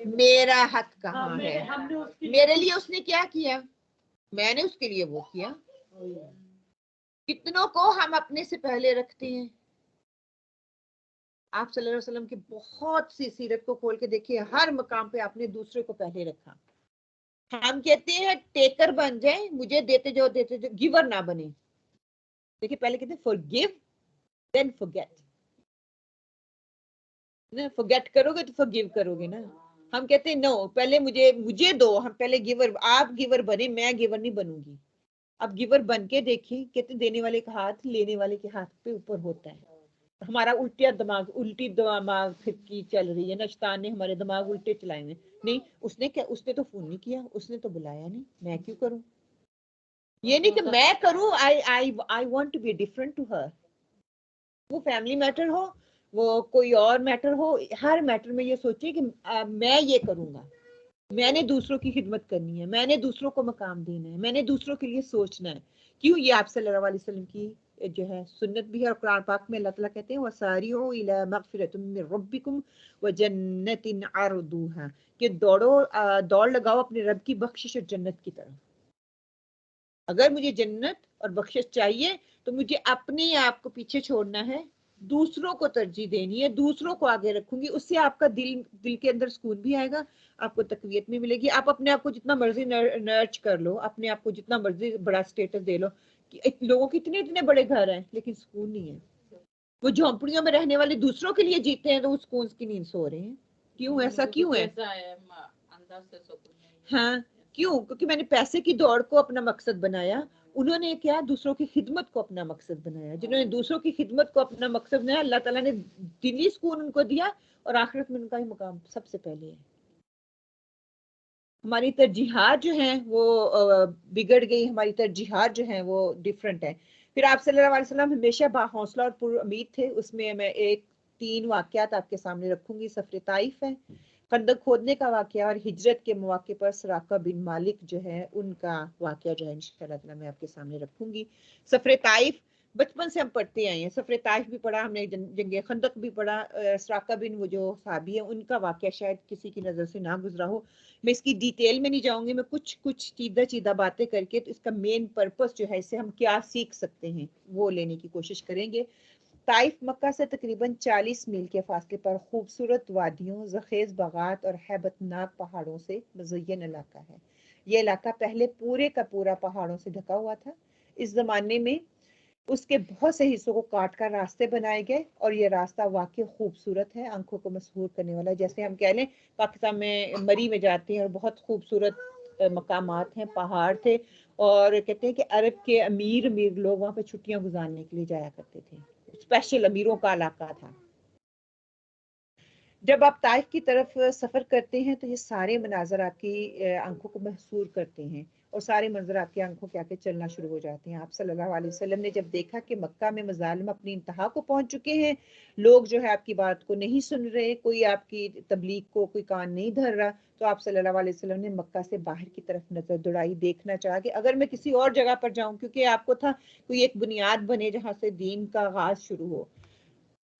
میرا حق کہاں ہے، میرے لیے اس نے کیا کیا، میں نے اس کے لیے وہ کیا. کتنوں کو ہم اپنے سے پہلے رکھتے ہیں. آپ صلی اللہ علیہ وسلم کی بہت سی سیرت کو کھول کے دیکھیے، ہر مقام پہ آپ نے دوسرے کو پہلے رکھا. ہم کہتے ہیں ٹیکر بن جائیں, مجھے دیتے جاؤ, گیور نہ بنے. دیکھیے پہلے کہتے ہیں forgive then forget. forget کرو گے تو forgive کرو گے نا. ہم کہتے ہیں نو, پہلے مجھے دو, ہم پہلے گیور, آپ گیور بنے, میں گیور نہیں بنوں گی. اب گیور بن کے دیکھیں, کہتے دینے والے کا ہاتھ لینے والے کے ہاتھ پہ اوپر ہوتا ہے. ہمارا الٹی دماغ کی چل رہی ہے نا, شیطان نے ہمارے دماغ الٹے چلائے ہیں. نہیں, اس نے تو فون نہیں کیا, اس نے تو بلایا نہیں, میں کیوں کروں. یہ نہیں کہ میں کروں, I want to be different to her. وہ فیملی میٹر ہو, وہ کوئی اور میٹر ہو, ہر میٹر میں یہ سوچے کہ میں یہ کروں گا, میں نے دوسروں کی خدمت کرنی ہے, میں نے دوسروں کو مقام دینا ہے, میں نے دوسروں کے لیے سوچنا ہے. کیوں, یہ آپ صلی اللہ علیہ وسلم کی جو ہے سنت بھی ہے, اور قرآن پاک میں اللہ تعالیٰ کہتے ہیں وَسَارِعُوا إِلَىٰ مَغْفِرَةٍ مِّن رَبِّكُمْ وَجَنَّةٍ عَرْضُهَا, کہ دوڑ لگاؤ اپنے رب کی بخشش اور جنت کی طرف. اگر مجھے جنت اور بخشش چاہیے تو مجھے اپنے آپ کو پیچھے چھوڑنا ہے, دوسروں کو ترجیح دینی ہے, دوسروں کو آگے رکھوں گی. اس سے آپ کا دل کے اندر سکون بھی آئے گا, آپ کو تقویت بھی ملے گی. آپ اپنے آپ کو جتنا مرضی نرچ کر لو, اپنے آپ کو جتنا مرضی بڑا سٹیٹس دے لو, لوگوں کے اتنے بڑے گھر ہیں لیکن سکون نہیں ہے. وہ جھونپڑیوں میں رہنے والے دوسروں کے لیے جیتے ہیں تو وہ سکون کی نیند سو رہے ہیں. کیوں, ایسا کیوں ہے؟ ہاں, کیوں؟ کیونکہ میں نے پیسے کی دوڑ کو اپنا مقصد بنایا. انہوں نے کیا, دوسروں کی خدمت کو اپنا مقصد بنایا. جنہوں نے دوسروں کی خدمت کو اپنا مقصد بنایا, اللہ تعالیٰ نے دلی سکون ان کو دیا, اور آخرت میں ان کا ہی مقام سب سے پہلے ہے. ہماری ترجیحات جو ہیں وہ بگڑ گئی, ہماری ترجیحات جو ہیں وہ ڈیفرنٹ ہیں. پھر آپ صلی اللہ علیہ وسلم ہمیشہ با حوصلہ اور پر امید تھے. اس میں 3 واقعات آپ کے سامنے رکھوں گی. سفر طائف ہے, خندق کھودنے کا واقعہ, اور ہجرت کے مواقع پر سراقہ بن مالک جو ہے ان کا واقعہ جو ہے انشاءاللہ تعالی میں آپ کے سامنے رکھوں گی. سفر طائف بچپن سے ہم پڑھتے آئے ہیں, سفر طائف بھی پڑھا ہم نے, جنگ خندق بھی پڑھا. سراقہ بن وہ جو صحابی ہیں ان کا واقعہ شاید کسی کی نظر سے نہ گزرا ہو. میں اس کی ڈیٹیل میں نہیں جاؤں گی, میں کچھ چیدہ باتیں کر کے تو اس کا مین پرپس جو ہے, اس سے ہم کیا سیکھ سکتے ہیں وہ لینے کی کوشش کریں گے. طائف مکہ سے تقریباً 40 میل کے فاصلے پر خوبصورت وادیوں, زرخیز باغات اور ہیبت ناک پہاڑوں سے مزین علاقہ ہے. یہ علاقہ پہلے پورے کا پورا پہاڑوں سے ڈھکا ہوا تھا. اس زمانے میں اس کے بہت سے حصوں کو کاٹ کر راستے بنائے گئے, اور یہ راستہ واقعی خوبصورت ہے, آنکھوں کو مسحور کرنے والا. جیسے ہم کہہ لیں پاکستان میں مری میں جاتے ہیں اور بہت خوبصورت مقامات ہیں, پہاڑ تھے, اور کہتے ہیں کہ عرب کے امیر لوگ وہاں پہ چھٹیاں گزارنے کے لیے جایا کرتے تھے. اسپیشل امیروں کا علاقہ تھا. جب آپ طائف کی طرف سفر کرتے ہیں تو یہ سارے مناظر آپ کی آنکھوں کو محصور کرتے ہیں, اور سارے منظر آپ کی آنکھوں کے آگے چلنا شروع ہو جاتے ہیں. آپ صلی اللہ علیہ وسلم نے جب دیکھا کہ مکہ میں مظالم اپنی انتہا کو پہنچ چکے ہیں, لوگ جو ہے آپ کی بات کو نہیں سن رہے, کوئی آپ کی تبلیغ کو کوئی کان نہیں دھر رہا, تو آپ صلی اللہ علیہ وسلم نے مکہ سے باہر کی طرف نظر دوڑائی, دیکھنا چاہا کہ اگر میں کسی اور جگہ پر جاؤں, کیونکہ آپ کو تھا کوئی ایک بنیاد بنے جہاں سے دین کا آغاز شروع ہو.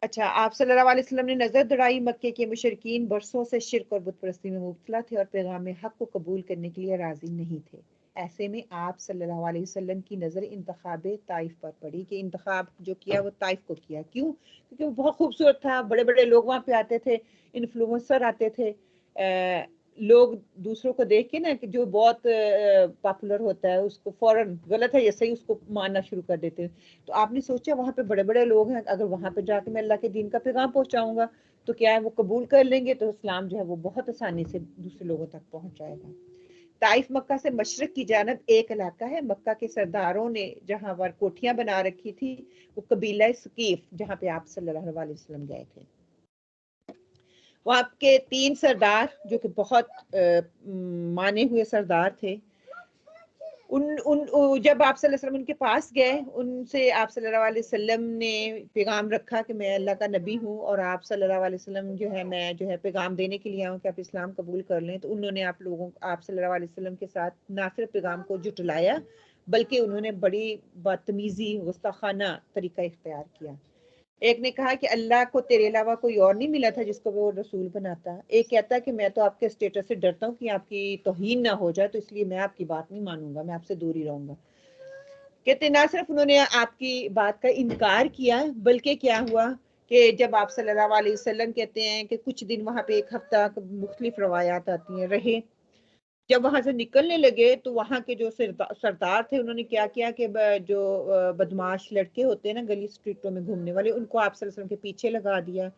اچھا, آپ صلی اللہ علیہ وسلم نے نظر دوڑائی. مکے کے مشرکین برسوں سے شرک اور بت پرستی میں مبتلا تھے, اور پیغام حق کو قبول کرنے کے لیے راضی نہیں تھے. ایسے میں آپ صلی اللہ علیہ وسلم کی نظر انتخاب طائف پر پڑی, کہ انتخاب جو کیا وہ طائف کو کیا. کیوں؟ کیونکہ وہ بہت خوبصورت تھا, بڑے بڑے لوگ وہاں پہ آتے تھے, انفلوئنسر آتے تھے. لوگ دوسروں کو دیکھ کے نا, کہ جو بہت پاپولر ہوتا ہے اس کو فوراً غلط ہے یا صحیح اس کو ماننا شروع کر دیتے ہیں. تو آپ نے سوچا وہاں پہ بڑے بڑے لوگ ہیں, اگر وہاں پہ جا کے میں اللہ کے دین کا پیغام پہنچاؤں گا تو کیا ہے وہ قبول کر لیں گے, تو اسلام جو ہے وہ بہت آسانی سے دوسرے لوگوں تک پہنچ جائے گا. طائف مکہ سے مشرق کی جانب ایک علاقہ ہے. مکہ کے سرداروں نے جہاں پر کوٹھیاں بنا رکھی تھی وہ قبیلہ ثقیف, جہاں پہ آپ صلی اللہ علیہ وسلم گئے تھے. وہاں کے 3 سردار جو کہ بہت مانے ہوئے سردار تھے, جب آپ صلی اللہ علیہ وسلم ان کے پاس گئے, ان سے آپ صلی اللہ علیہ وسلم نے پیغام رکھا کہ میں اللہ کا نبی ہوں, اور آپ صلی اللہ علیہ وسلم جو ہے میں جو ہے پیغام دینے کے لیے آؤں کہ آپ اسلام قبول کر لیں. تو انہوں نے آپ صلی اللہ علیہ وسلم کے ساتھ نہ صرف پیغام کو جھٹلایا, بلکہ انہوں نے بڑی بدتمیزی گستاخانہ طریقہ اختیار کیا. ایک نے کہا کہ اللہ کو تیرے علاوہ کوئی اور نہیں ملا تھا جس کو وہ رسول بناتا. ایک کہتا ہے کہ میں تو آپ کے اسٹیٹس سے ڈرتا ہوں کہ آپ کی توہین نہ ہو جائے, تو اس لیے میں آپ کی بات نہیں مانوں گا, میں آپ سے دور ہی رہوں گا. کہتے نہ صرف انہوں نے آپ کی بات کا انکار کیا, بلکہ کیا ہوا کہ جب آپ صلی اللہ علیہ وسلم کہتے ہیں کہ کچھ دن وہاں پہ 1 ہفتہ مختلف روایات آتی ہیں رہے, جب وہاں سے نکلنے لگے تو وہاں کے جو سردار تھے انہوں نے کیا کیا کہ جو بدماش لڑکے ہوتے ہیں نا گلی اسٹریٹوں میں گھومنے والے، ان کو آپ صلی اللہ علیہ وسلم کے پیچھے لگا دیا.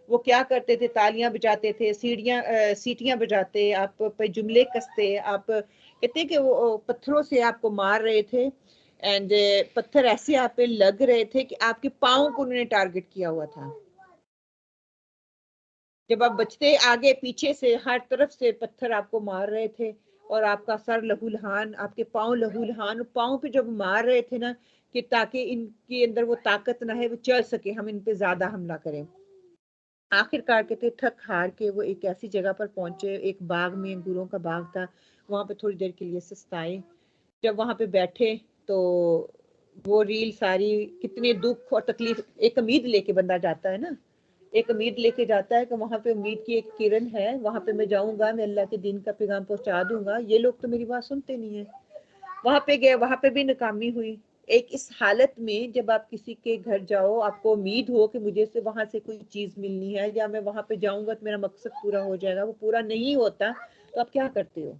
وہ کیا کرتے تھے، تالیاں بجاتے تھے، سیٹیاں بجاتے، آپ پہ جملے کستے، آپ کہتے ہیں کہ وہ پتھروں سے آپ کو مار رہے تھے، اینڈ پتھر ایسے آپ پہ لگ رہے تھے کہ آپ کے پاؤں کو انہوں نے ٹارگٹ کیا ہوا تھا. جب آپ بچتے آگے پیچھے سے ہر طرف سے پتھر آپ کو مار رہے تھے اور آپ کا سر لہو لہان، آپ کے پاؤں لہو لہان، پاؤں پہ جب مار رہے تھے نا کہ تاکہ ان کے اندر وہ طاقت نہ ہے، وہ چل سکے، ہم ان پہ زیادہ حملہ کریں. آخر کار کہتے تھک ہار کے وہ ایک ایسی جگہ پر پہنچے، ایک باغ میں، انگوروں کا باغ تھا، وہاں پہ تھوڑی دیر کے لیے سستائے. جب وہاں پہ بیٹھے تو وہ ریل ساری کتنے دکھ اور تکلیف، ایک امید لے کے بندہ جاتا ہے نا، ایک امید لے کے جاتا ہے کہ وہاں پہ امید کی ایک کرن ہے، وہاں پہ میں جاؤں گا، میں اللہ کے دین کا پیغام پہنچا دوں گا. یہ لوگ تو میری بات سنتے نہیں ہیں. وہاں پہ گئے، وہاں پہ بھی ناکامی ہوئی. ایک اس حالت میں جب آپ کسی کے گھر جاؤ، آپ کو امید ہو کہ مجھے سے وہاں سے کوئی چیز ملنی ہے یا میں وہاں پہ جاؤں گا تو میرا مقصد پورا ہو جائے گا، وہ پورا نہیں ہوتا تو آپ کیا کرتے ہو؟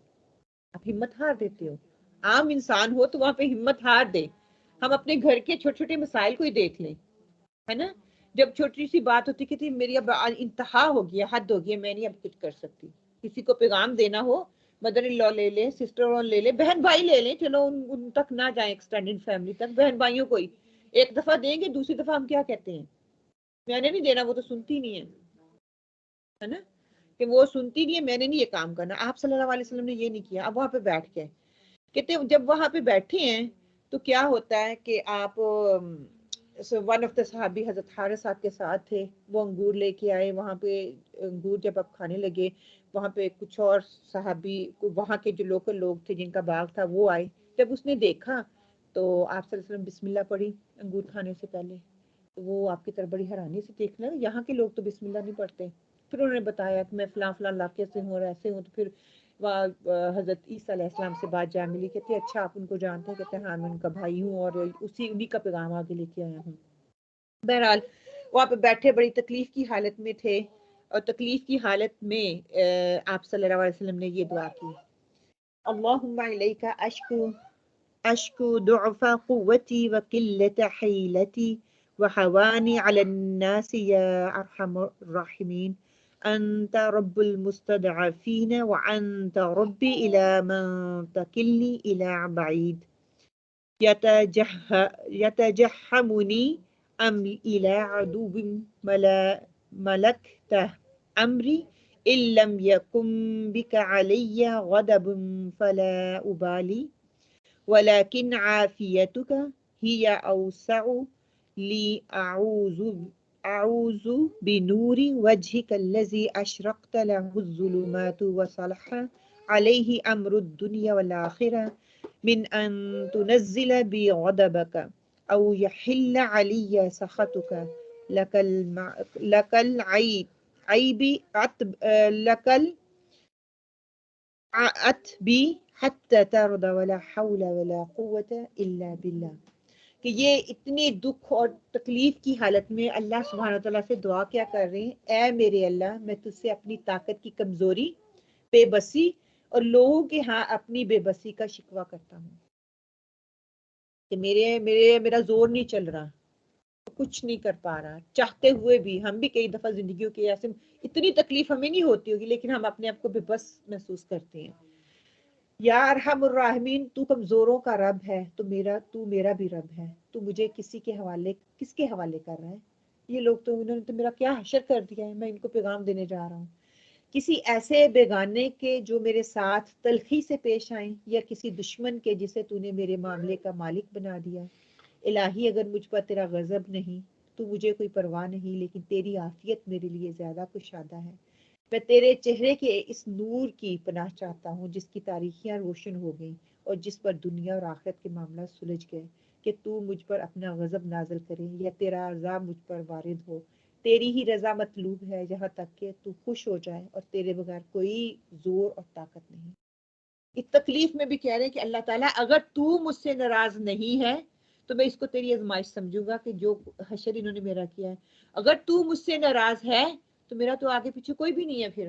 آپ ہمت ہار دیتے ہو. عام انسان ہو تو وہاں پہ ہمت ہار دے. ہم اپنے گھر کے چھوٹے چھوٹے مسائل کو ہی دیکھ لیں، ہے نا. جب چھوٹی سی بات ہوتی کہ میری اب انتہا ہو گیا، حد ہو گیا، میں نہیں اب کچھ کر سکتی. کسی کو پیغام دینا ہو، مدر ان لا لے لیں، سسٹر ان لا لے لیں، بہن بھائی لے لیں، چلو ان تک نہ جائیں ایکسٹینڈڈ فیملی تک، بہن بھائیوں کو ہی ایک دفعہ دیں گے، دوسری دفعہ ہم کیا کہتے ہیں، میں نے نہیں دینا، وہ تو سنتی نہیں ہے نا، کہ وہ سنتی نہیں ہے، میں نے نہیں یہ کام کرنا. آپ صلی اللہ علیہ وسلم نے یہ نہیں کیا. اب وہاں پہ بیٹھ کے کہتے جب وہاں پہ بیٹھے ہیں تو کیا ہوتا ہے کہ آپ ون آف دا صحابی حضرت حارث صاحب کے ساتھ تھے، وہ انگور لے کے آئے. وہاں پہ انگور جب آپ کھانے لگے، وہاں پہ کچھ اور صحابی، وہاں کے جو لوکل لوگ تھے جن کا باغ تھا، وہ آئے. جب اس نے دیکھا تو آپ صلی اللہ علیہ وسلم بسم اللہ پڑھی انگور کھانے سے پہلے. تو وہ آپ کی طرف بڑی حیرانی سے دیکھنا، یہاں کے لوگ تو بسم اللہ نہیں پڑھتے. پھر انہوں نے بتایا کہ میں فلاں فلاں علاقے سے ہوں اور ایسے ہوں. تو پھر حضرت عیسیٰ علیہ السلام سے بات جا ملی. کہتے اچھا آپ ان کو جانتے ہیں؟ کہتے ہیں ہاں میں ان کا بھائی ہوں اور انہی کا پیغام آگے لے کے آیا ہوں. بہرحال وہاں پہ بیٹھے بڑی تکلیف کی حالت میں تھے، اور تکلیف کی حالت میں آپ صلی اللہ علیہ وسلم نے یہ دعا کی، اللہم علیک اشکو ضعف قوتی وقلت حیلتی وحوانی علی الناس یا ارحم الراحمین انت رب المستضعفین وانت ربی الی من تکلنی الی بعید یتجحمنی امری الی عدو ملکته امری ان لم یکن بک علی غضب فلا ابالی ولكن عافيتك هي أوسع لي أعوذ بنور وجهك الذي أشرقت له الظلمات وصلح عليه أمر الدنيا والآخرة من أن تنزل بي غضبك أو يحل علي سخطك لك العيب لك العتبي حتی ترد ولا حول ولا قوت الا باللہ. کہ یہ اتنی دکھ اور تکلیف کی حالت میں اللہ سبحانہ وتعالیٰ سے دعا کیا کر رہے ہیں، اے میرے اللہ میں تجھ سے اپنی طاقت کی کمزوری، بے بسی اور لوگوں کے ہاں اپنی بے بسی کا شکوہ کرتا ہوں کہ میرا زور نہیں چل رہا، کچھ نہیں کر پا رہا. چاہتے ہوئے بھی ہم بھی کئی دفعہ زندگیوں کے ایسے اتنی تکلیف ہمیں نہیں ہوتی ہوگی لیکن ہم اپنے آپ کو بے بس محسوس کرتے ہیں. یا ارحم الراحمین، تو کمزوروں کا رب ہے، تو میرا بھی رب ہے. تو مجھے کس کے حوالے کر رہا ہے؟ یہ لوگ تو انہوں نے تو میرا کیا حشر کر دیا ہے، میں ان کو پیغام دینے جا رہا ہوں. کسی ایسے بیگانے کے جو میرے ساتھ تلخی سے پیش آئیں، یا کسی دشمن کے جسے تو نے میرے معاملے کا مالک بنا دیا. الہی اگر مجھ پر تیرا غضب نہیں تو مجھے کوئی پرواہ نہیں، لیکن تیری عافیت میرے لیے زیادہ کشادہ ہے. میں تیرے چہرے کے اس نور کی پناہ چاہتا ہوں جس کی تاریخیاں روشن ہو گئیں اور جس پر دنیا اور آخرت کے معاملات سلجھ گئے، کہ تو مجھ پر اپنا غضب نازل کرے یا تیرا عذاب مجھ پر وارد ہو. تیری ہی رضا مطلوب ہے یہاں تک کہ تو خوش ہو جائے، اور تیرے بغیر کوئی زور اور طاقت نہیں. اس تکلیف میں بھی کہہ رہے ہیں کہ اللہ تعالیٰ اگر تو مجھ سے ناراض نہیں ہے تو میں اس کو تیری آزمائش سمجھوں گا کہ جو حشر انہوں نے میرا کیا ہے. اگر تو مجھ سے ناراض ہے تو میرا تو آگے پیچھے کوئی بھی نہیں ہے پھر.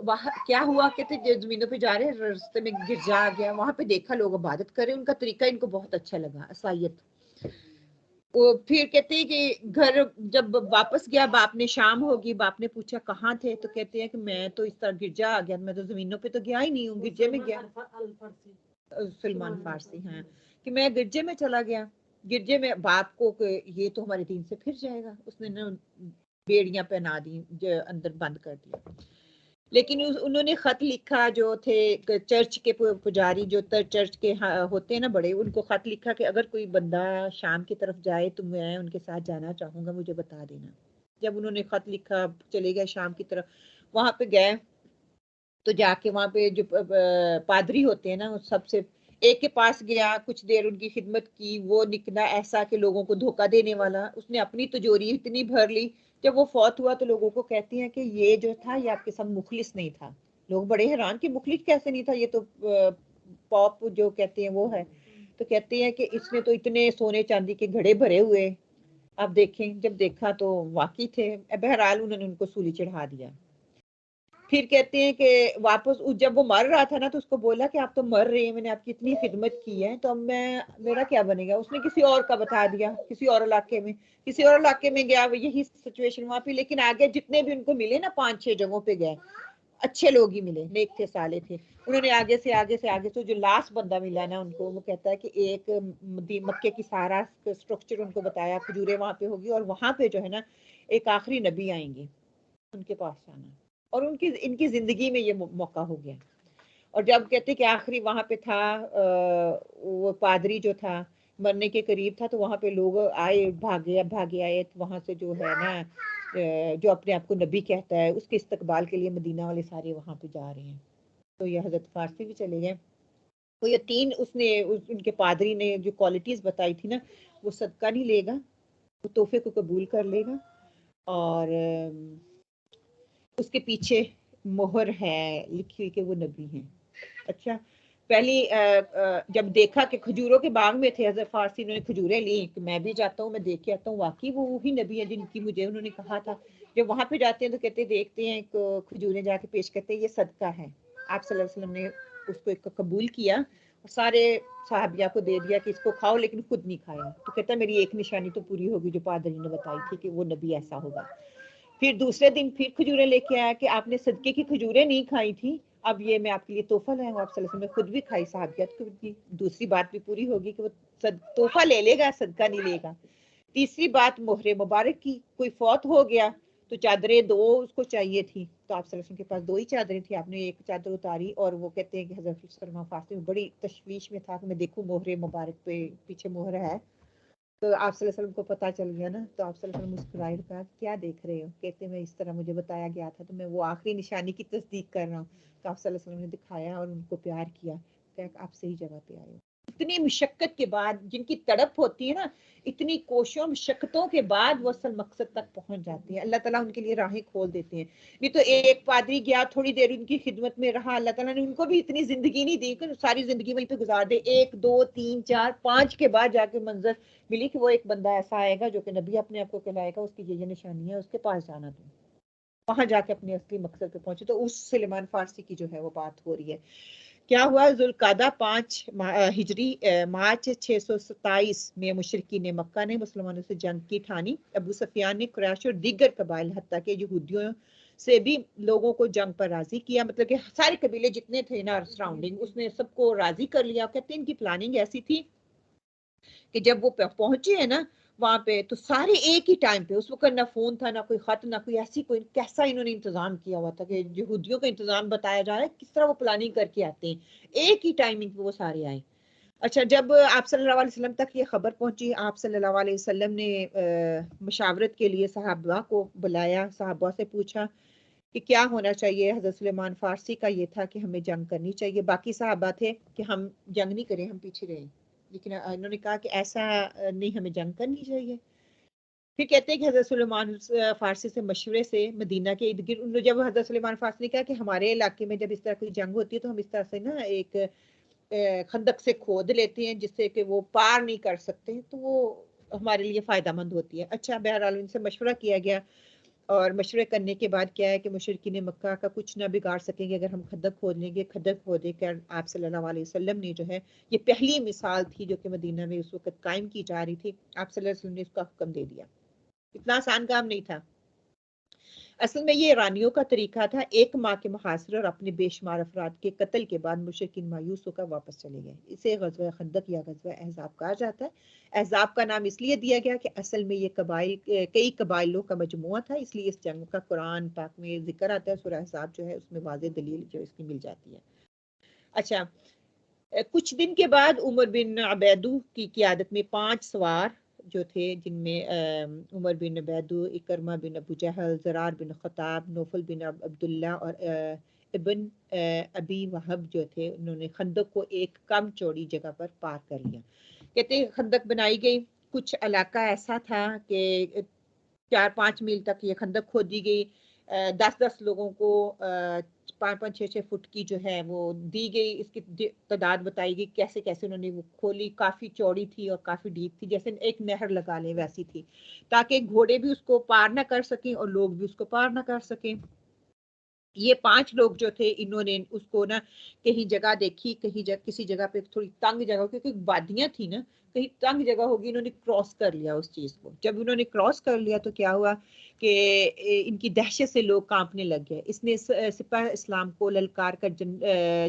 وہاں کیا ہوا، کہتے زمینوں پہ جا رہے ہیں، راستے میں گرجا آ گیا، وہاں پہ دیکھا لوگ عبادت کر رہے ہیں، ان کا طریقہ ان کو بہت اچھا لگا، عیسائیت۔ وہ پھر کہتے ہیں کہ گھر جب واپس گیا، باپ نے شام ہوگی، باپ نے پوچھا کہاں تھے، تو کہتے ہیں کہ میں تو اس طرح گرجا آ گیا، میں تو زمینوں پہ تو گیا ہی نہیں ہوں، گرجے میں گیا۔ سلمان فارسی، ہاں، کہ میں گرجے میں چلا گیا، گرجے میں باپ کو کہ یہ تو ہمارے دین سے پھر جائے گا، اس نے بیڑیاں پہنا دی، اندر بند کر دیا۔ لیکن انہوں نے خط لکھا، جو تھے چرچ کے پجاری، جو چرچ کے ہوتے ہیں نا بڑے، ان کو خط لکھا کہ اگر کوئی بندہ شام کی طرف جائے تو میں ان کے ساتھ جانا چاہوں گا، مجھے بتا دینا۔ جب انہوں نے خط لکھا، چلے گئے شام کی طرف، وہاں پہ گئے تو جا کے وہاں پہ جو پادری ہوتے ہیں نا، سب سے ایک کے پاس گیا، کچھ دیر ان کی خدمت کی، وہ نکلا ایسا کہ لوگوں کو دھوکہ دینے والا، اس نے اپنی تجوری اتنی بھر لی، جب وہ فوت ہوا تو لوگوں کو کہتی ہیں کہ یہ جو تھا یہ آپ کے ساتھ مخلص نہیں تھا۔ لوگ بڑے حیران کہ مخلص کیسے نہیں تھا، یہ تو پاپ جو کہتے ہیں وہ ہے، تو کہتے ہیں کہ اس نے تو اتنے سونے چاندی کے گھڑے بھرے ہوئے، آپ دیکھیں، جب دیکھا تو واقعی تھے۔ بہرحال انہوں نے ان کو سولی چڑھا دیا۔ پھر کہتے ہیں کہ واپس جب وہ مر رہا تھا نا، تو اس کو بولا کہ آپ تو مر رہے ہیں، میں نے آپ کی اتنی خدمت کی ہے، تو اب میرا کیا بنے گا؟ اس نے کسی اور کا بتا دیا، کسی اور علاقے میں گیا، یہی سچویشن وہاں پہ، لیکن آگے جتنے بھی ان کو ملے نا، 5-6 جگہوں پہ گئے، اچھے لوگ ہی ملے، نیک تھے، صالح تھے۔ انہوں نے آگے سے جو لاسٹ بندہ ملا نا ان کو، وہ کہتا ہے کہ ایک مکے کی سارا سٹرکچر ان کو بتایا، کھجوریں وہاں پہ ہوگی، اور وہاں پہ جو ہے نا ایک آخری نبی آئیں گے، ان کے پاس جانا، اور ان کی زندگی میں یہ موقع ہو گیا۔ اور جب کہتے کہ آخری وہاں پہ تھا، وہ پادری جو تھا مرنے کے قریب تھا، تو وہاں پہ لوگ آئے، بھاگے آئے وہاں سے، جو ہے نا جو اپنے آپ کو نبی کہتا ہے، اس کے استقبال کے لیے مدینہ والے سارے وہاں پہ جا رہے ہیں۔ تو یہ حضرت فارسی بھی چلے گئے۔ تو یہ تین ان کے پادری نے جو کوالٹیز بتائی تھی نا، وہ صدقہ نہیں لے گا، وہ تحفے کو قبول کر لے گا، اور اس کے پیچھے مہر ہے لکھی ہوئی کہ وہ نبی ہیں۔ اچھا، پہلی جب دیکھا کہ کھجوروں کے باغ میں تھے حضرت فارسی، انہوں نے کھجوریں لی کہ میں بھی جاتا ہوں، میں دیکھ کے آتا ہوں، واقعی وہ وہی نبی ہے جن کی مجھے انہوں نے کہا تھا۔ جب وہاں پہ جاتے ہیں تو کہتے دیکھتے ہیں کھجوریں جا کے پیش کرتے ہیں، یہ صدقہ ہے۔ آپ صلی اللہ علیہ وسلم نے اس کو ایک قبول کیا، اور سارے صحابیہ کو دے دیا کہ اس کو کھاؤ، لیکن خود نہیں کھایا۔ تو کہتا ہے میری ایک نشانی تو پوری ہوگی جو پادری نے بتائی تھی کہ وہ نبی ایسا ہوگا۔ پھر دوسرے دن پھر کھجوریں لے کے آیا کہ آپ نے صدقے کی کھجوریں نہیں کھائی تھی، اب یہ میں آپ کے لیے تحفہ لایا ہوں۔ آپ صلی اللہ علیہ وسلم نے خود بھی کھائی، صحابیت کو بھی۔ دوسری بات بھی پوری ہوگی کہ وہ تحفہ لے لے گا، صدقہ نہیں لے گا۔ تیسری بات مہر مبارک کی، کوئی فوت ہو گیا تو چادریں 2 اس کو چاہیے تھی، تو آپ صلی اللہ علیہ وسلم کے پاس 2 ہی چادریں تھیں، آپ نے ایک چادر اتاری، اور وہ کہتے ہیں کہ حضرت سلمان فارسی میں بڑی تشویش میں تھا کہ میں دیکھوں مہر مبارک پہ پیچھے مہر ہے۔ تو آپ صلی اللہ علیہ وسلم کو پتہ چل گیا نا، تو آپ صلی اللہ علیہ وسلم مسکرائے اور کہا کیا دیکھ رہے ہو؟ کہتے میں اس طرح مجھے بتایا گیا تھا، تو میں وہ آخری نشانی کی تصدیق کر رہا ہوں۔ تو آپ صلی اللہ علیہ وسلم نے دکھایا اور ان کو پیار کیا کہ آپ صحیح جگہ پہ آئے ہو۔ اتنی مشقت کے بعد، جن کی تڑپ ہوتی ہے نا، اتنی کوششوں مشقتوں کے بعد وہ اصل مقصد تک پہنچ جاتے ہیں، اللہ تعالیٰ ان کے لیے راہیں کھول دیتے ہیں۔ نہیں تو ایک پادری گیا، تھوڑی دیر ان کی خدمت میں رہا، اللہ تعالیٰ نے ان کو بھی اتنی زندگی نہیں دی کہ ساری زندگی وہیں پہ گزار دے۔ 1 2 3 4 5 کے بعد جا کے منظر ملی کہ وہ ایک بندہ ایسا آئے گا جو کہ نبی اپنے آپ کو کہلائے گا، اس کی یہ نشانی ہے، اس کے پاس جانا تم، وہاں جا کے اپنے اصلی مقصد پہ پہنچے۔ تو اس سلیمان فارسی کی جو ہے وہ بات ہو رہی ہے۔ کیا ہوا؟ ذوالقعدہ 5 ہجری مارچ 627 میں مشرکین مکہ نے مسلمانوں سے جنگ کی ٹھانی۔ ابو سفیان نے قریش اور دیگر قبائل حتیٰ کہ یہودیوں سے بھی لوگوں کو جنگ پر راضی کیا، مطلب کہ سارے قبیلے جتنے تھے نا سراؤنڈنگ، اس نے سب کو راضی کر لیا۔ کہتے ہیں ان کی پلاننگ ایسی تھی کہ جب وہ پہنچے ہیں نا وہاں پہ، تو سارے ایک ہی ٹائم پہ، اس وقت نہ فون تھا، نہ کوئی خط، نہ کوئی ایسی کوئی، کیسا انہوں نے انتظام کیا ہوا تھا کہ یہودیوں کا انتظام بتایا جا رہا ہے کس طرح وہ پلاننگ کر کے آتے ہیں، ایک ہی ٹائمنگ پہ وہ سارے آئے۔ اچھا، جب آپ صلی اللہ علیہ وسلم تک یہ خبر پہنچی، آپ صلی اللہ علیہ وسلم نے مشاورت کے لیے صحابہ کو بلایا، صحابہ سے پوچھا کہ کیا ہونا چاہیے۔ حضرت سلیمان فارسی کا یہ تھا کہ ہمیں جنگ کرنی چاہیے، باقی صحابہ تھے کہ ہم جنگ نہیں کریں، ہم پیچھے رہیں، لیکن انہوں نے کہا کہ ایسا نہیں، ہمیں جنگ کرنی چاہیے۔ پھر کہتے ہیں کہ حضرت سلیمان فارسی سے مشورے سے مدینہ کے ارد گرد، جب حضرت سلیمان فارسی نے کہا کہ ہمارے علاقے میں جب اس طرح کوئی جنگ ہوتی ہے تو ہم اس طرح سے نا ایک خندق سے کھود لیتے ہیں جس سے کہ وہ پار نہیں کر سکتے، تو وہ ہمارے لیے فائدہ مند ہوتی ہے۔ اچھا، بہرحال ان سے مشورہ کیا گیا، اور مشورے کرنے کے بعد کیا ہے کہ مشرکین مکہ کا کچھ نہ بگاڑ سکیں گے اگر ہم خندق کھود لیں گے. خندق کھودے کر آپ صلی اللہ علیہ وسلم نے جو ہے یہ پہلی مثال تھی جو کہ مدینہ میں اس وقت قائم کی جا رہی تھی. آپ صلی اللہ علیہ وسلم نے اس کا حکم دے دیا. اتنا آسان کام نہیں تھا. اصل میں یہ ایرانیوں کا طریقہ تھا. ایک ماہ کے محاصرے اور اپنے بے شمار افراد کے قتل کے بعد مشرکین مایوس ہو کر واپس چلے گئے. اسے غزوہ خندق یا غزوہ احزاب کہا جاتا ہے. احزاب کا نام اس لیے دیا گیا کہ اصل میں یہ کئی قبائلوں کا مجموعہ تھا, اس لیے اس جنگ کا قرآن پاک میں ذکر آتا ہے. سورہ احزاب جو ہے اس میں واضح دلیل جو اس کی مل جاتی ہے. اچھا, کچھ دن کے بعد عمر بن عبیدو کی قیادت میں 5 سوار جو تھے, جن میں عمر بن عبیدو, اکرمہ بن ابو جہل, زرار بن خطاب, نوفل بن عبداللہ اور ابن ابی وہب جو تھے, انہوں نے خندق کو ایک کم چوڑی جگہ پر پار کر لیا. کہتے ہیں خندق بنائی گئی. کچھ علاقہ ایسا تھا کہ 4-5 میل تک یہ خندق کھودی گئی. 10-10 لوگوں کو 5-5-6-6 فٹ کی جو ہے وہ دی گئی. اس کی تعداد بتائی گئی کیسے کیسے انہوں نے وہ کھولی. کافی چوڑی تھی اور کافی ڈیپ تھی, جیسے ایک نہر لگا لیں ویسی تھی, تاکہ گھوڑے بھی اس کو پار نہ کر سکیں اور لوگ بھی اس کو پار نہ کر سکیں. یہ 5 لوگ جو تھے انہوں نے اس کو نا کہیں جگہ دیکھی, کسی جگہ پہ تھوڑی تنگ جگہ, کیونکہ وادیاں تھی نا, کہیں تنگ جگہ ہوگی, انہوں نے کراس کر لیا اس چیز کو. جب انہوں نے کراس کر لیا تو کیا ہوا کہ ان کی دہشت سے لوگ کانپنے لگ گئے. اس نے سپاہ اسلام کو للکار کر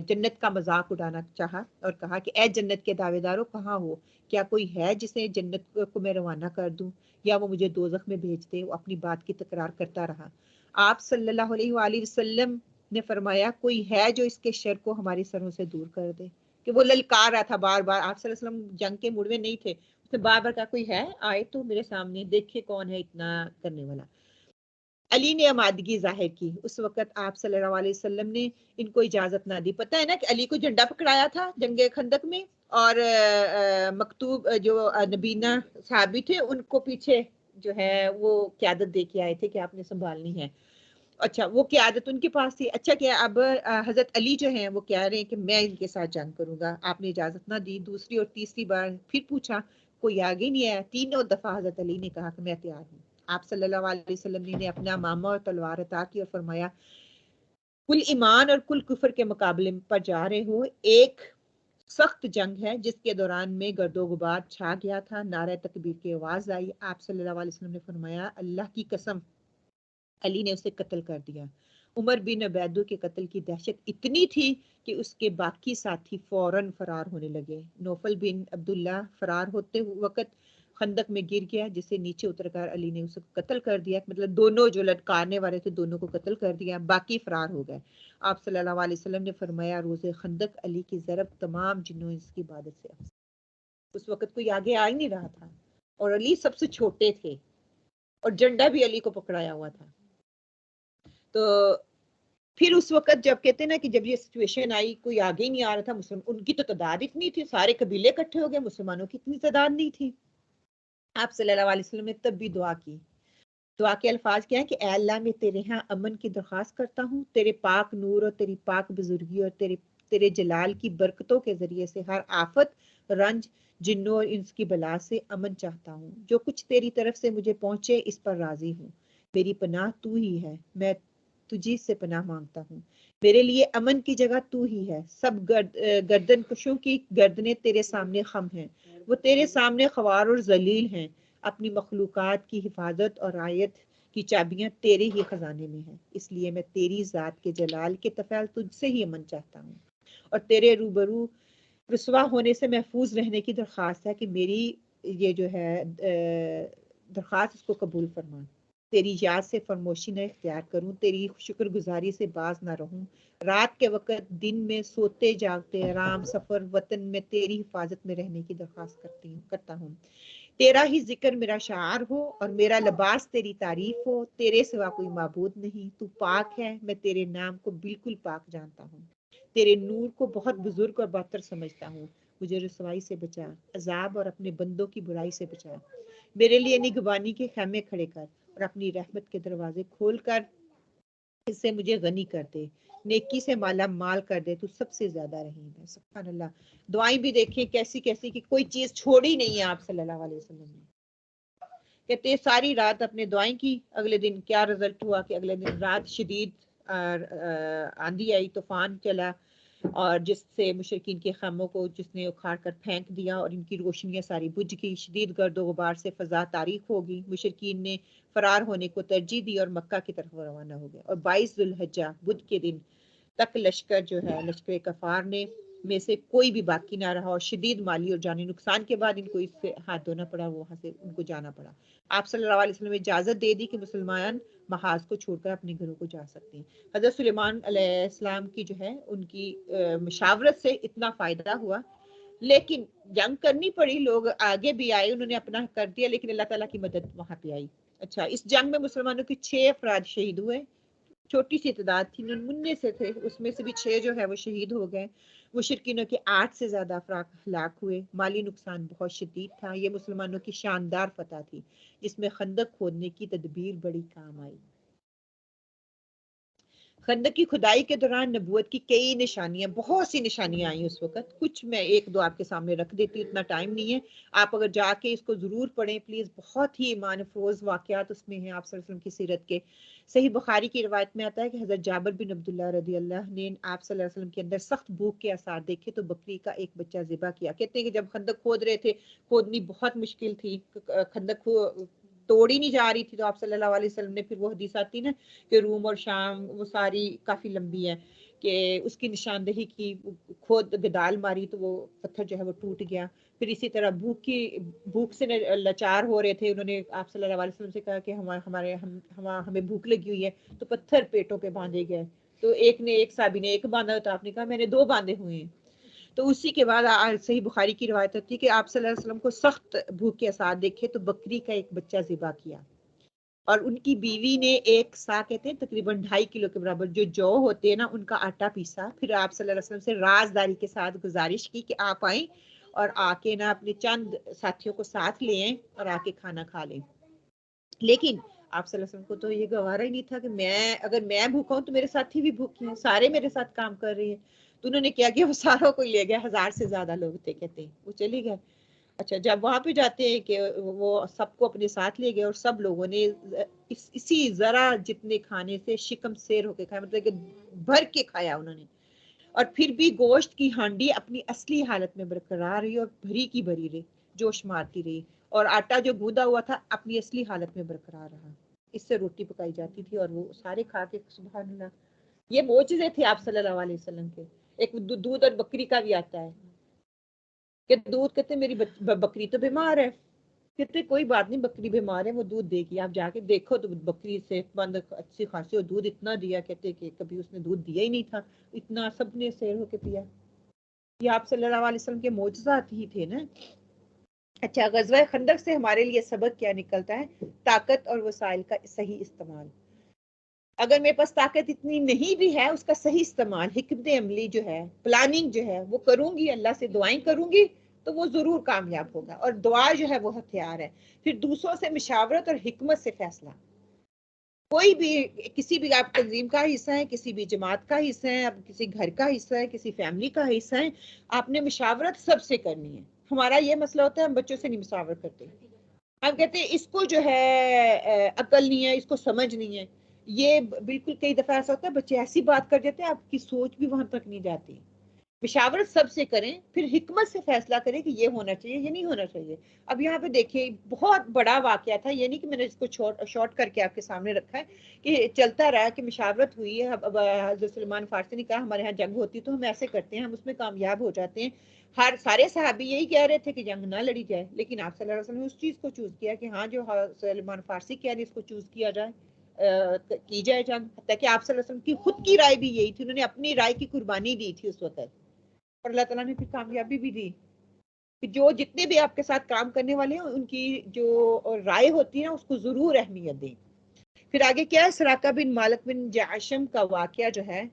جنت کا مذاق اڑانا چاہا اور کہا کہ اے جنت کے دعوے داروں کہاں ہو, کیا کوئی ہے جسے جنت کو میں روانہ کر دوں یا وہ مجھے دوزخ میں بھیج دے. وہ اپنی بات کی تکرار کرتا رہا. آپ صلی اللہ علیہ وآلہ وسلم نے فرمایا کوئی ہے جو اس کے شر کو ہماری سروں سے دور کر دے. کہ وہ للکار رہا تھا بار بار. آپ صلی اللہ علیہ وسلم جنگ کے موڈ میں نہیں تھے, اس نے بار بار کہا کوئی ہے آئے تو میرے سامنے دیکھے کون ہے اتنا کرنے والا. علی نے آمادگی ظاہر کی. اس وقت آپ صلی اللہ علیہ وسلم نے ان کو اجازت نہ دی. پتہ ہے نا کہ علی کو جھنڈا پکڑایا تھا جنگ خندق میں, اور مکتوب جو نبینا صحابی تھے ان کو پیچھے جو ہے وہ قیادت دے کے آئے تھے کہ آپ نے سنبھالنی ہے. اچھا, وہ قیادت ان کے پاس تھی. اچھا کیا اب حضرت علی جو ہیں وہ کہہ رہے ہیں کہ میں ان کے ساتھ جنگ کروں گا. آپ نے اجازت نہ دی. دوسری اور تیسری بار پھر پوچھا, کوئی آگے نہیں آیا. 3 دفعہ حضرت علی نے کہا کہ میں تیار ہوں. آپ صلی اللہ علیہ وسلم نے اپنا امامہ اور تلوار عطا کی اور فرمایا کل ایمان اور کل کفر کے مقابلے پر جا رہے ہو. ایک سخت جنگ ہے جس کے دوران میں گرد و غبار چھا گیا تھا. نعرہ تکبیر کی آواز آئی. آپ صلی اللہ علیہ وسلم نے فرمایا اللہ کی قسم علی نے اسے قتل کر دیا. عمر بن عبیدو کے قتل کی دہشت اتنی تھی کہ اس کے باقی ساتھی فوراً فرار ہونے لگے. نوفل بن عبداللہ فرار ہوتے وقت خندق میں گر گیا, جسے نیچے اتر کر علی نے اسے قتل کر دیا. مطلب دونوں جو لٹکارنے والے تھے دونوں کو قتل کر دیا, باقی فرار ہو گئے. آپ صلی اللہ علیہ وسلم نے فرمایا روز خندق علی کی ضرب تمام جنوں اس کی عبادت سے. اس وقت کوئی آگے آ ہی نہیں رہا تھا اور علی سب سے چھوٹے تھے اور جھنڈا بھی علی کو پکڑایا ہوا تھا. تو پھر اس وقت جب کہتے ہیں نا کہ جب یہ سچویشن آئی کوئی آگے ہی نہیں آ رہا تھا, ان کی تو تعداد اتنی تھی, سارے قبیلے اکٹھے ہو گئے, مسلمانوں کی اتنی تعداد نہیں تھی. آپ صلی اللہ علیہ وسلم نے تب بھی دعا کی. دعا کے الفاظ کیا ہیں کہ اے اللہ میں تیرے ہاں امن کی درخواست کرتا ہوں. تیرے پاک نور اور تیری پاک بزرگی اور تیرے جلال کی برکتوں کے ذریعے سے ہر آفت, رنج, جنوں اور انس کی بلا سے امن چاہتا ہوں. جو کچھ تیری طرف سے مجھے پہنچے اس پر راضی ہوں. میری پناہ تو ہی ہے, میں تجھی سے پناہ مانگتا ہوں. میرے لیے امن کی جگہ تو ہی ہے. سب گردن کشوں کی گردنیں تیرے سامنے خم ہیں, وہ تیرے سامنے خوار اور ذلیل ہیں. اپنی مخلوقات کی حفاظت اور رعایت کی چابیاں تیرے ہی خزانے میں ہیں. اس لیے میں تیری ذات کے جلال کے تفعیل تجھ سے ہی امن چاہتا ہوں اور تیرے روبرو رسوا ہونے سے محفوظ رہنے کی درخواست ہے کہ میری یہ جو ہے درخواست اس کو قبول فرما. تیری یاد سے فرموشی نہ اختیار کروں, تیری شکر گزاری سے باز نہ رہوں. رات کے وقت دن میں سوتے جاگتے آرام سفر وطن میں تیری حفاظت میں رہنے کی درخواست کرتا ہوں. تیرا ہی ذکر میرا شعار ہو اور میرا لباس تیری تعریف ہو. تیرے سوا کوئی معبود نہیں, تو پاک ہے, میں تیرے نام کو بالکل پاک جانتا ہوں. تیرے نور کو بہت بزرگ اور بہتر سمجھتا ہوں. مجھے رسوائی سے بچا, عذاب اور اپنے بندوں کی برائی سے بچا. میرے لیے نگہبانی کے خیمے کھڑے کر اور اپنی رحمت کے دروازے کھول کر اس سے مجھے غنی کر دے, نیکی سے مالا مال کر دے, تو سب سے زیادہ رحیم ہے. سبحان اللہ. دعائیں بھی دیکھیں کیسی کیسی کہ کوئی چیز چھوڑی نہیں ہے آپ صلی اللہ علیہ وسلم نے. کہتے ساری رات اپنے دعائیں کی. اگلے دن کیا رزلٹ ہوا کہ اگلے دن رات شدید آندھی آئی, طوفان چلا, اور جس سے مشرکین کے خیموں کو جس نے اکھاڑ کر پھینک دیا اور ان کی روشنیاں ساری بجھ گئی. شدید گرد و غبار سے فضا تاریک ہو گئی. مشرکین نے فرار ہونے کو ترجیح دی اور مکہ کی طرف روانہ ہو گئے. اور 22 ذوالحجہ بدھ کے دن تک لشکر جو ہے لشکر کفار نے میں سے کوئی بھی باقی نہ رہا, اور شدید مالی اور جانی نقصان کے بعد ان کو اس سے ہاتھ دھونا پڑا, وہاں سے ان کو جانا پڑا. آپ صلی اللہ علیہ وسلم نے اجازت دے دی کہ مسلمان محاذ کو چھوڑ کر اپنے گھروں کو جا سکتے ہیں. حضرت سلیمان علیہ السلام کی جو ہے ان کی مشاورت سے اتنا فائدہ ہوا, لیکن جنگ کرنی پڑی. لوگ آگے بھی آئے, انہوں نے اپنا کر دیا, لیکن اللہ تعالیٰ کی مدد وہاں پہ آئی. اچھا, اس جنگ میں مسلمانوں کے 6 افراد شہید ہوئے. چھوٹی سی تعداد تھی, 99 سے تھے, اس میں سے بھی 6 جو ہے وہ شہید ہو گئے. مشرکینوں کے 8 سے زیادہ افراد ہلاک ہوئے. مالی نقصان بہت شدید تھا. یہ مسلمانوں کی شاندار فتح تھی جس میں خندق کھودنے کی تدبیر بڑی کام آئی. خندق کی کھدائی کے دوران نبوت کی کئی نشانیاں, بہت سی نشانیاں آئیں اس وقت. کچھ میں ایک دو آپ کے سامنے رکھ دیتی ہوں, اتنا ٹائم نہیں ہے. آپ اگر جا کے اس کو ضرور پڑھیں پلیز, بہت ہی ایمان افروز واقعات اس میں ہیں آپ صلی اللہ علیہ وسلم کی سیرت کے. صحیح بخاری کی روایت میں آتا ہے کہ حضرت جابر بن عبداللہ رضی اللہ نے آپ صلی اللہ علیہ وسلم کے اندر سخت بھوک کے آثار دیکھے تو بکری کا ایک بچہ ذبح کیا. کہتے ہیں کہ جب خندق کھود رہے تھے, کھودنی بہت مشکل تھی, خندق توڑی نہیں جا رہی تھی, تو آپ صلی اللہ علیہ وسلم نے, پھر وہ حدیث آتی نا کہ روم اور شام وہ ساری کافی لمبی ہے, کہ اس کی نشاندہی کی, کھود گدال ماری تو وہ پتھر جو ہے وہ ٹوٹ گیا. پھر اسی طرح بھوک سے لاچار ہو رہے تھے, انہوں نے آپ صلی اللہ علیہ وسلم سے کہا کہ ہمیں بھوک لگی ہوئی ہے, تو پتھر پیٹوں پہ باندھے گئے. تو ایک صحابی نے ایک باندھا, تو آپ نے کہا میں نے 2 باندھے ہوئے ہیں. تو اسی کے بعد صحیح بخاری کی روایت ہوتی ہے کہ آپ صلی اللہ علیہ وسلم کو سخت بھوک کے آثار دیکھے تو بکری کا ایک بچہ ذبح کیا, اور ان کی بیوی نے 1 سا کہتے ہیں تقریباً 2.5 کلو کے برابر جو ہوتے ہیں نا ان کا آٹا پیسا. پھر آپ صلی اللہ علیہ وسلم سے رازداری کے ساتھ گزارش کی کہ آپ آئیں اور آ کے نا اپنے چند ساتھیوں کو ساتھ لے آئیں اور آ کے کھانا کھا لیں. لیکن آپ صلی اللہ علیہ وسلم کو تو یہ گوارا ہی نہیں تھا کہ اگر میں بھوکا ہوں تو میرے ساتھی بھی بھوکے ہیں, سارے میرے ساتھ کام کر رہے ہیں. تو انہوں نے کیا وہ ساروں کو لے گئے, 1000 سے زیادہ لوگ تھے کہتے ہیں, وہ چلے گئے. اچھا, جب وہاں پہ جاتے ہیں کہ وہ سب کو اپنے ساتھ لے گئے, اور سب لوگوں نے اسی ذرا جتنے کھانے سے شکم سیر ہو کے کھایا, مطلب کہ بھر کے کھایا انہوں نے. اور پھر بھی گوشت کی ہانڈی اپنی اصلی حالت میں برقرار رہی, اور بھری کی بھری رہی, جوش مارتی رہی. اور آٹا جو گوندا ہوا تھا اپنی اصلی حالت میں برقرار رہا. اس سے روٹی پکائی جاتی تھی, اور وہ سارے کھا کے سبحان اللہ. یہ معجزے تھے آپ صلی اللہ علیہ وسلم کے. ایک دودھ اور بکری کا بھی آتا ہے کہ دودھ, کہتے میری بکری تو بیمار ہے, کہتے کوئی بات نہیں, بکری بیمار ہے وہ دودھ دے گی, آپ جا کے دیکھو تو بکری صحت مند اچھی خاصی, اور دودھ اتنا دیا, کہتے کہ کبھی اس نے دودھ دیا ہی نہیں تھا, اتنا سب نے سیر ہو کے پیا. یہ آپ صلی اللہ علیہ وسلم کے معجزات ہی تھے نا. اچھا, غزوہ خندق سے ہمارے لیے سبق کیا نکلتا ہے؟ طاقت اور وسائل کا صحیح استعمال. اگر میرے پاس طاقت اتنی نہیں بھی ہے, اس کا صحیح استعمال, حکمت عملی جو ہے, پلاننگ جو ہے وہ کروں گی, اللہ سے دعائیں کروں گی تو وہ ضرور کامیاب ہوگا. اور دعا جو ہے وہ ہتھیار ہے. پھر دوسروں سے مشاورت اور حکمت سے فیصلہ. کوئی بھی کسی بھی آپ تنظیم کا حصہ ہے, کسی بھی جماعت کا حصہ ہے, آپ کسی گھر کا حصہ ہے, کسی فیملی کا حصہ ہے, آپ نے مشاورت سب سے کرنی ہے. ہمارا یہ مسئلہ ہوتا ہے ہم بچوں سے نہیں مشاورت کرتے, ہم کہتے ہیں اس کو جو ہے عقل نہیں ہے, اس کو سمجھ نہیں ہے. یہ بالکل کئی دفعہ ایسا ہوتا ہے بچے ایسی بات کر دیتے ہیں آپ کی سوچ بھی وہاں تک نہیں جاتی. مشاورت سب سے کریں, پھر حکمت سے فیصلہ کریں کہ یہ ہونا چاہیے, یہ نہیں ہونا چاہیے. اب یہاں پہ دیکھیں بہت بڑا واقعہ تھا, یہ نہیں کہ میں نے اس کو شارٹ کر کے آپ کے سامنے رکھا ہے, کہ چلتا رہا کہ مشاورت ہوئی ہے. حضرت سلمان فارسی نے کہا ہمارے ہاں جنگ ہوتی تو ہم ایسے کرتے ہیں, ہم اس میں کامیاب ہو جاتے ہیں. سارے صحابی یہی کہہ رہے تھے کہ جنگ نہ لڑی جائے, لیکن آپ صلی اللہ علیہ وسلم نے اس چیز کو چوز کیا کہ ہاں جو سلمان فارسی کہہ رہے اس کو چوز کیا جائے, کی جائے جنگ. حتیٰ کہ آپ صلی اللہ علیہ وسلم کی خود کی رائے بھی یہی تھی, انہوں نے اپنی رائے کی قربانی دی تھی اس وقت, اور اللہ تعالیٰ نے پھر کامیابی بھی دی. جو جتنے بھی آپ کے ساتھ کام کرنے والے ہیں ان کی جو رائے ہوتی ہے اس کو ضرور اہمیت دیں. پھر آگے کیا ہے, سراقہ بن مالک بن جعشم کا واقعہ جو ہے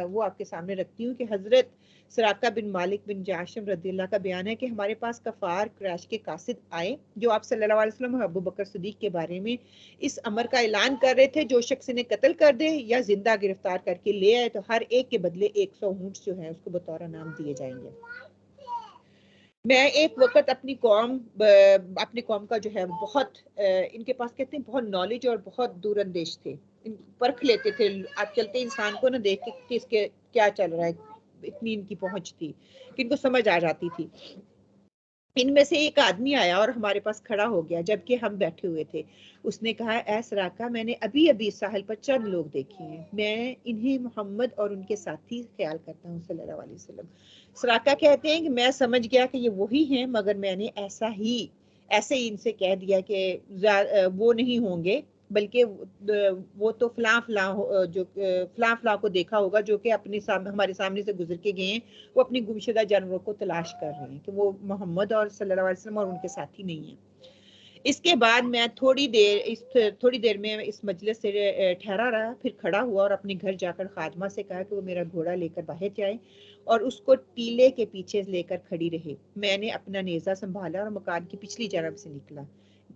وہ آپ کے سامنے رکھتی ہوں, کہ حضرت سراقہ بن مالک بن جعشم رضی اللہ کا بیان ہے کہ ہمارے پاس کفار قریش کے قاصد آئے, جو آپ صلی اللہ علیہ وسلم اور ابو بکر صدیق کے بارے میں اس امر کا اعلان کر رہے تھے, جو شخص انہیں قتل کر دے یا زندہ گرفتار کر کے لے آئے تو ہر ایک کے بدلے 100 اونٹ جو ہے اس کو بطور انعام دیے جائیں گے. میں ایک وقت اپنی قوم کا جو ہے بہت ان کے پاس کہتے ہیں بہت نالج اور بہت دور اندیش تھے، پرکھ لیتے تھے آپ چلتے انسان کو نہ دیکھ کے اس کے کیا چل رہا ہے، اتنی ان کی پہنچ تھی کہ ان کو سمجھ آ جاتی تھی۔ ان میں سے ایک آدمی آیا اور ہمارے پاس کھڑا ہو گیا جبکہ ہم بیٹھے ہوئے تھے۔ اس نے کہا اے سراقہ، میں نے ابھی ابھی ساحل پر چند لوگ دیکھے ہیں، میں انہیں محمد اور ان کے ساتھی خیال کرتا ہوں صلی اللہ علیہ وسلم۔ سراقہ کہتے ہیں کہ میں سمجھ گیا کہ یہ وہی ہیں، مگر میں نے ایسے ہی ان سے کہہ دیا کہ وہ نہیں ہوں گے، بلکہ وہ تو فلاں فلاں کو دیکھا ہوگا جو کہ ہمارے سامنے سے گزر کے گئے ہیں، وہ اپنی گمشدہ جانوروں کو تلاش کر رہے ہیں کہ وہ محمد اور صلی اللہ علیہ وسلم اور ان کے ساتھی نہیں ہیں۔ اس کے بعد میں تھوڑی دیر میں اس مجلس سے ٹھہرا رہا، پھر کھڑا ہوا اور اپنے گھر جا کر خادمہ سے کہا کہ وہ میرا گھوڑا لے کر باہر جائے اور اس کو ٹیلے کے پیچھے لے کر کھڑی رہے۔ میں نے اپنا نیزہ سنبھالا اور مکان کی پچھلی جانب سے نکلا۔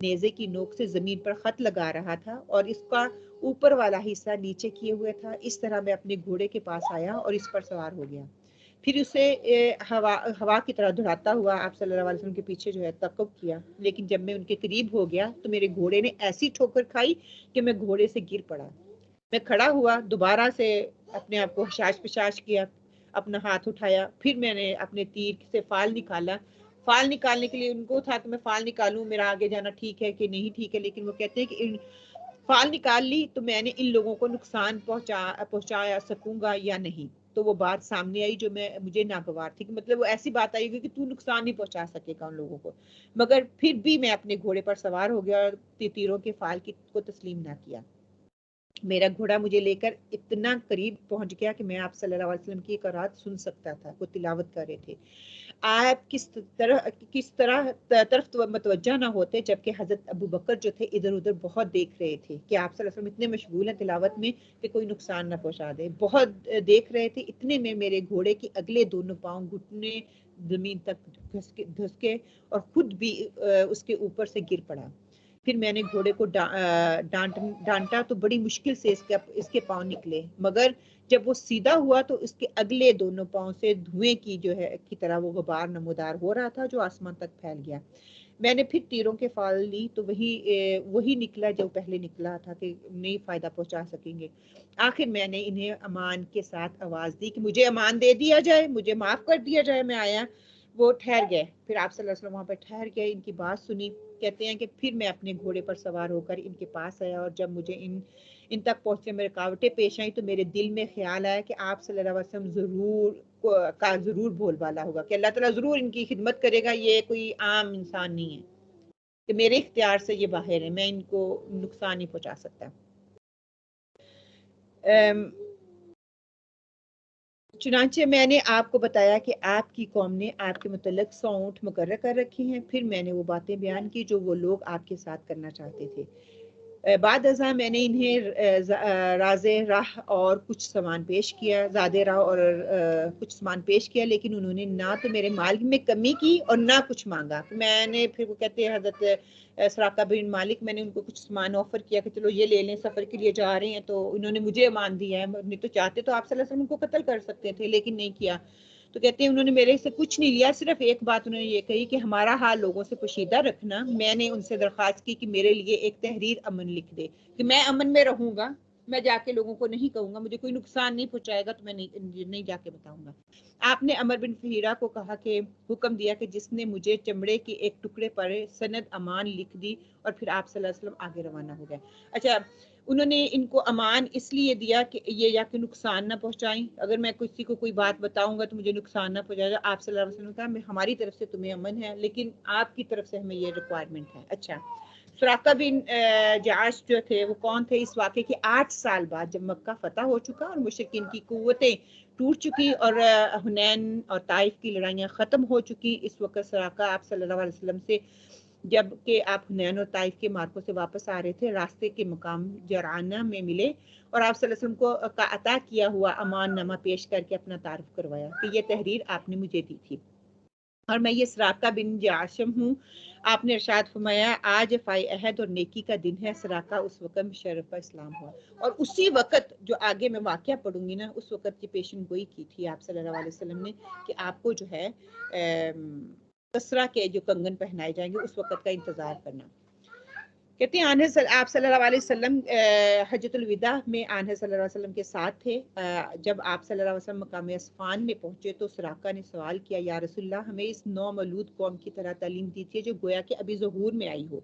نیزے کی نوک سے زمین پر خط لگا رہا تھا اور اس کا اوپر والا حصہ نیچے کیے ہوئے تھا۔ اس طرح میں اپنے گھوڑے کے پاس آیا اور اس پر سوار ہو گیا، پھر اسے ہوا کی طرح دھڑاتا ہوا آپ صلی اللہ علیہ وسلم کے پیچھے جو ہے تعقب کیا، لیکن جب میں ان کے قریب ہو گیا تو میرے گھوڑے نے ایسی ٹھوکر کھائی کہ میں گھوڑے سے گر پڑا۔ میں کھڑا ہوا، دوبارہ سے اپنے آپ کو حشاش پشاش کیا، اپنا ہاتھ اٹھایا، پھر میں نے اپنے تیر سے فال نکالا۔ فال نکالنے کے لیے ان کو تھا کہ میں فال نکالوں، میرا آگے جانا ٹھیک ہے کہ نہیں ٹھیک ہے، لیکن وہ کہتے ہیں کہ فال نکال لی تو میں نے ان لوگوں کو نقصان پہنچا سکوں گا یا نہیں۔ تو وہ بات سامنے آئی جو مجھے ناگوار تھی، کہ مطلب وہ ایسی بات آئی کہ تو نقصان نہیں پہنچا سکے گا ان لوگوں کو، مگر پھر بھی میں اپنے گھوڑے پر سوار ہو گیا اور تیروں کے فال کو تسلیم نہ کیا۔ میرا گھوڑا مجھے لے کر اتنا قریب پہنچ گیا کہ میں آپ صلی اللہ علیہ وسلم کی قرات سن سکتا تھا، وہ تلاوت کر رہے تھے۔ آپ کس طرح طرف متوجہ نہ ہوتے، جبکہ حضرت ابو بکر جو تھے ادھر ادھر بہت دیکھ رہے تھے کہ آپ صلی اللہ علیہ وسلم اتنے مشغول ہیں تلاوت میں کہ کوئی نقصان نہ پہنچا دے، بہت دیکھ رہے تھے۔ اتنے میں میرے گھوڑے کے اگلے دونوں پاؤں گھٹنے زمین تک دھسکے اور خود بھی اس کے اوپر سے گر پڑا۔ پھر میں نے گھوڑے کو ڈانٹا تو بڑی مشکل سے اس کے پاؤں نکلے، مگر جب وہ سیدھا ہوا تو اس کے اگلے دونوں پاؤں سے دھوئیں کی طرح وہ غبار نمودار ہو رہا تھا جو آسمان تک پھیل گیا۔ میں نے پھر تیروں کے فال لی تو وہی نکلا جو پہلے نکلا تھا کہ نہیں فائدہ پہنچا سکیں گے۔ آخر میں نے انہیں امان کے ساتھ آواز دی کہ مجھے امان دے دیا جائے، مجھے معاف کر دیا جائے، میں آیا۔ وہ ٹھہر گئے، پھر آپ صلی اللہ علیہ وسلم وہاں پہ ٹھہر گئے، ان کی بات سنی۔ کہتے ہیں کہ پھر میں اپنے گھوڑے پر سوار ہو کر ان کے پاس آیا، اور جب مجھے ان تک پہنچنے میں رکاوٹیں پیش آئیں تو میرے دل میں خیال آیا کہ آپ صلی اللہ علیہ وسلم ضرور بول بالا ہوگا کہ اللہ تعالیٰ ضرور ان کی خدمت کرے گا، یہ کوئی عام انسان نہیں ہے کہ میرے اختیار سے یہ باہر ہے، میں ان کو نقصان نہیں پہنچا سکتا۔ چنانچہ میں نے آپ کو بتایا کہ آپ کی قوم نے آپ کے متعلق 100 اونٹ مقرر کر رکھی ہیں، پھر میں نے وہ باتیں بیان کی جو وہ لوگ آپ کے ساتھ کرنا چاہتے تھے۔ بعد ازاں میں نے انہیں راز راہ اور کچھ سامان پیش کیا، زیادہ راہ اور کچھ سامان پیش کیا، لیکن انہوں نے نہ تو میرے مال میں کمی کی اور نہ کچھ مانگا۔ میں نے پھر وہ کہتے ہیں حضرت سراقہ بن مالک، میں نے ان کو کچھ سامان آفر کیا کہ چلو یہ لے لیں، سفر کے لیے جا رہے ہیں، تو انہوں نے مجھے امان دیا ہے، نہیں تو چاہتے تو آپ صلی اللہ علیہ وسلم کو قتل کر سکتے تھے لیکن نہیں کیا۔ تو کہتے ہیں انہوں نے میرے سے کچھ نہیں لیا، صرف ایک بات انہوں نے یہ کہی کہ ہمارا حال لوگوں سے پوشیدہ رکھنا۔ میں نے ان سے درخواست کی کہ میرے لیے ایک تحریر امن لکھ دے کہ میں امن میں رہوں گا، میں جا کے لوگوں کو نہیں کہوں گا، مجھے کوئی نقصان نہیں پہنچائے گا تو میں نہیں جا کے بتاؤں گا۔ آپ نے عمر بن فہیرہ کو کہا کہ حکم دیا کہ جس نے مجھے چمڑے کے ایک ٹکڑے پر سند امان لکھ دی، اور پھر آپ صلی اللہ علیہ وسلم آگے روانہ ہو گئے۔ اچھا، انہوں نے ان کو امان اس لیے دیا کہ یہ یا کہ نقصان نہ پہنچائیں، اگر میں کسی کو کوئی بات بتاؤں گا تو مجھے نقصان نہ پہنچائے گا۔ آپ صلی اللہ علیہ وسلم نے کہا ہماری طرف سے تمہیں امن ہے، لیکن آپ کی طرف سے ہمیں یہ ریکوائرمنٹ ہے۔ اچھا، سراقہ بن جعاش جو تھے وہ کون تھے؟ اس واقعے کے 8 سال بعد جب مکہ فتح ہو چکا اور مشرکین کی قوتیں ٹوٹ چکی اور حنین اور طائف کی لڑائیاں ختم ہو چکی، اس وقت سراقہ آپ صلی اللہ علیہ وسلم سے جب کہ آپ حنین اور طائف کے مارکوں سے واپس آ رہے تھے، راستے کے مقام جرعانہ میں ملے اور آپ صلی اللہ علیہ وسلم کو عطا کیا ہوا امان نامہ پیش کر کے اپنا تعارف کروایا کہ یہ تحریر آپ نے مجھے دی تھی اور میں یہ سراقہ بن جعشم ہوں۔ آپ نے ارشاد فرمایا آج فائے عہد اور نیکی کا دن ہے۔ سراقہ اس وقت مشرف اسلام ہوا، اور اسی وقت جو آگے میں واقعہ پڑھوں گی نا، اس وقت کی پیشن گوئی کی تھی آپ صلی اللہ علیہ وسلم نے کہ آپ کو جو ہے کسرا کے جو کنگن پہنائے جائیں گے اس وقت کا انتظار کرنا. کہتے ہیں آپ صلی اللہ علیہ وسلم حجۃ الوداع میں آنحہ صلی اللہ علیہ وسلم کے ساتھ تھے. جب آپ صلی اللہ علیہ وسلم مقام اصفہان میں پہنچے تو سراقہ نے سوال کیا یا رسول اللہ ہمیں اس نو مولود قوم کی طرح تعلیم دیجیے جو گویا کہ ابھی ظہور میں آئی ہو.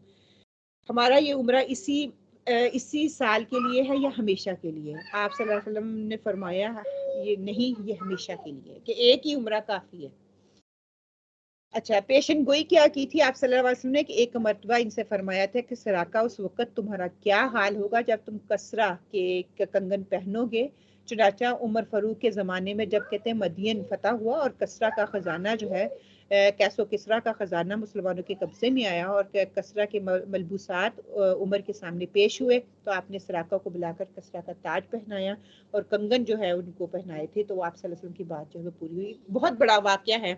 ہمارا یہ عمرہ اسی سال کے لیے ہے یا ہمیشہ کے لیے؟ آپ صلی اللہ علیہ وسلم نے فرمایا یہ نہیں، یہ ہمیشہ کے لیے ہے، کہ ایک ہی عمرہ کافی ہے. اچھا، پیشن گوئی کیا کی تھی آپ صلی اللہ علیہ وسلم نے کہ ایک مرتبہ ان سے فرمایا تھا کہ سراقہ اس وقت تمہارا کیا حال ہوگا جب تم کسرا کے کنگن پہنو گے. چنانچہ عمر فاروق کے زمانے میں جب کہتے ہیں مدین فتح ہوا اور کسرا کا خزانہ جو ہے کیسو کسرا کا خزانہ مسلمانوں کے قبضے میں آیا اور کسرا کے ملبوسات عمر کے سامنے پیش ہوئے تو آپ نے سراقہ کو بلا کر کسرا کا تاج پہنایا اور کنگن جو ہے ان کو پہنائے تھے. تو آپ صلی اللہ علیہ وسلم کی بات جو ہے پوری ہوئی. بہت بڑا واقعہ ہے.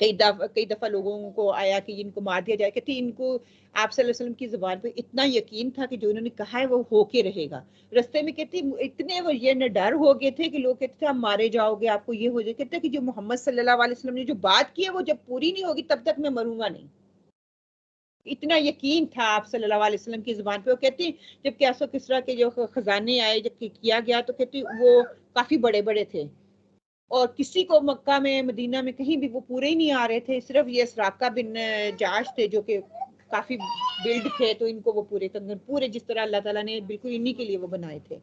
کئی دفعہ لوگوں کو آیا کہ ان کو مار دیا جائے، کہتے ان کو آپ صلی اللہ علیہ وسلم کی زبان پہ اتنا یقین تھا کہ جو انہوں نے کہا ہے وہ ہو کے رہے گا. رستے میں کہتے اتنے وہ یہ ڈر ہو گئے تھے کہ لوگ کہتے تھے آپ مارے جاؤ گے، آپ کو یہ ہو جائے. کہتے کہ جو محمد صلی اللہ علیہ وسلم نے جو بات کی ہے وہ جب پوری نہیں ہوگی تب تک میں مروں گا نہیں. اتنا یقین تھا آپ صلی اللہ علیہ وسلم کی زبان پہ. وہ کہتے ہیں جب کیسو کسرا کے جو خزانے آئے جب کیا گیا تو کہتے وہ کافی بڑے بڑے تھے اور کسی کو مکہ میں مدینہ میں کہیں بھی وہ پورے ہی نہیں آ رہے تھے. صرف یہ سراقہ بن جاش تھے جو کہ کافی بلڈ تھے تو ان کو وہ پورے کنگن پورے جس طرح اللہ تعالیٰ نے بالکل انہی کے لیے وہ بنائے تھے.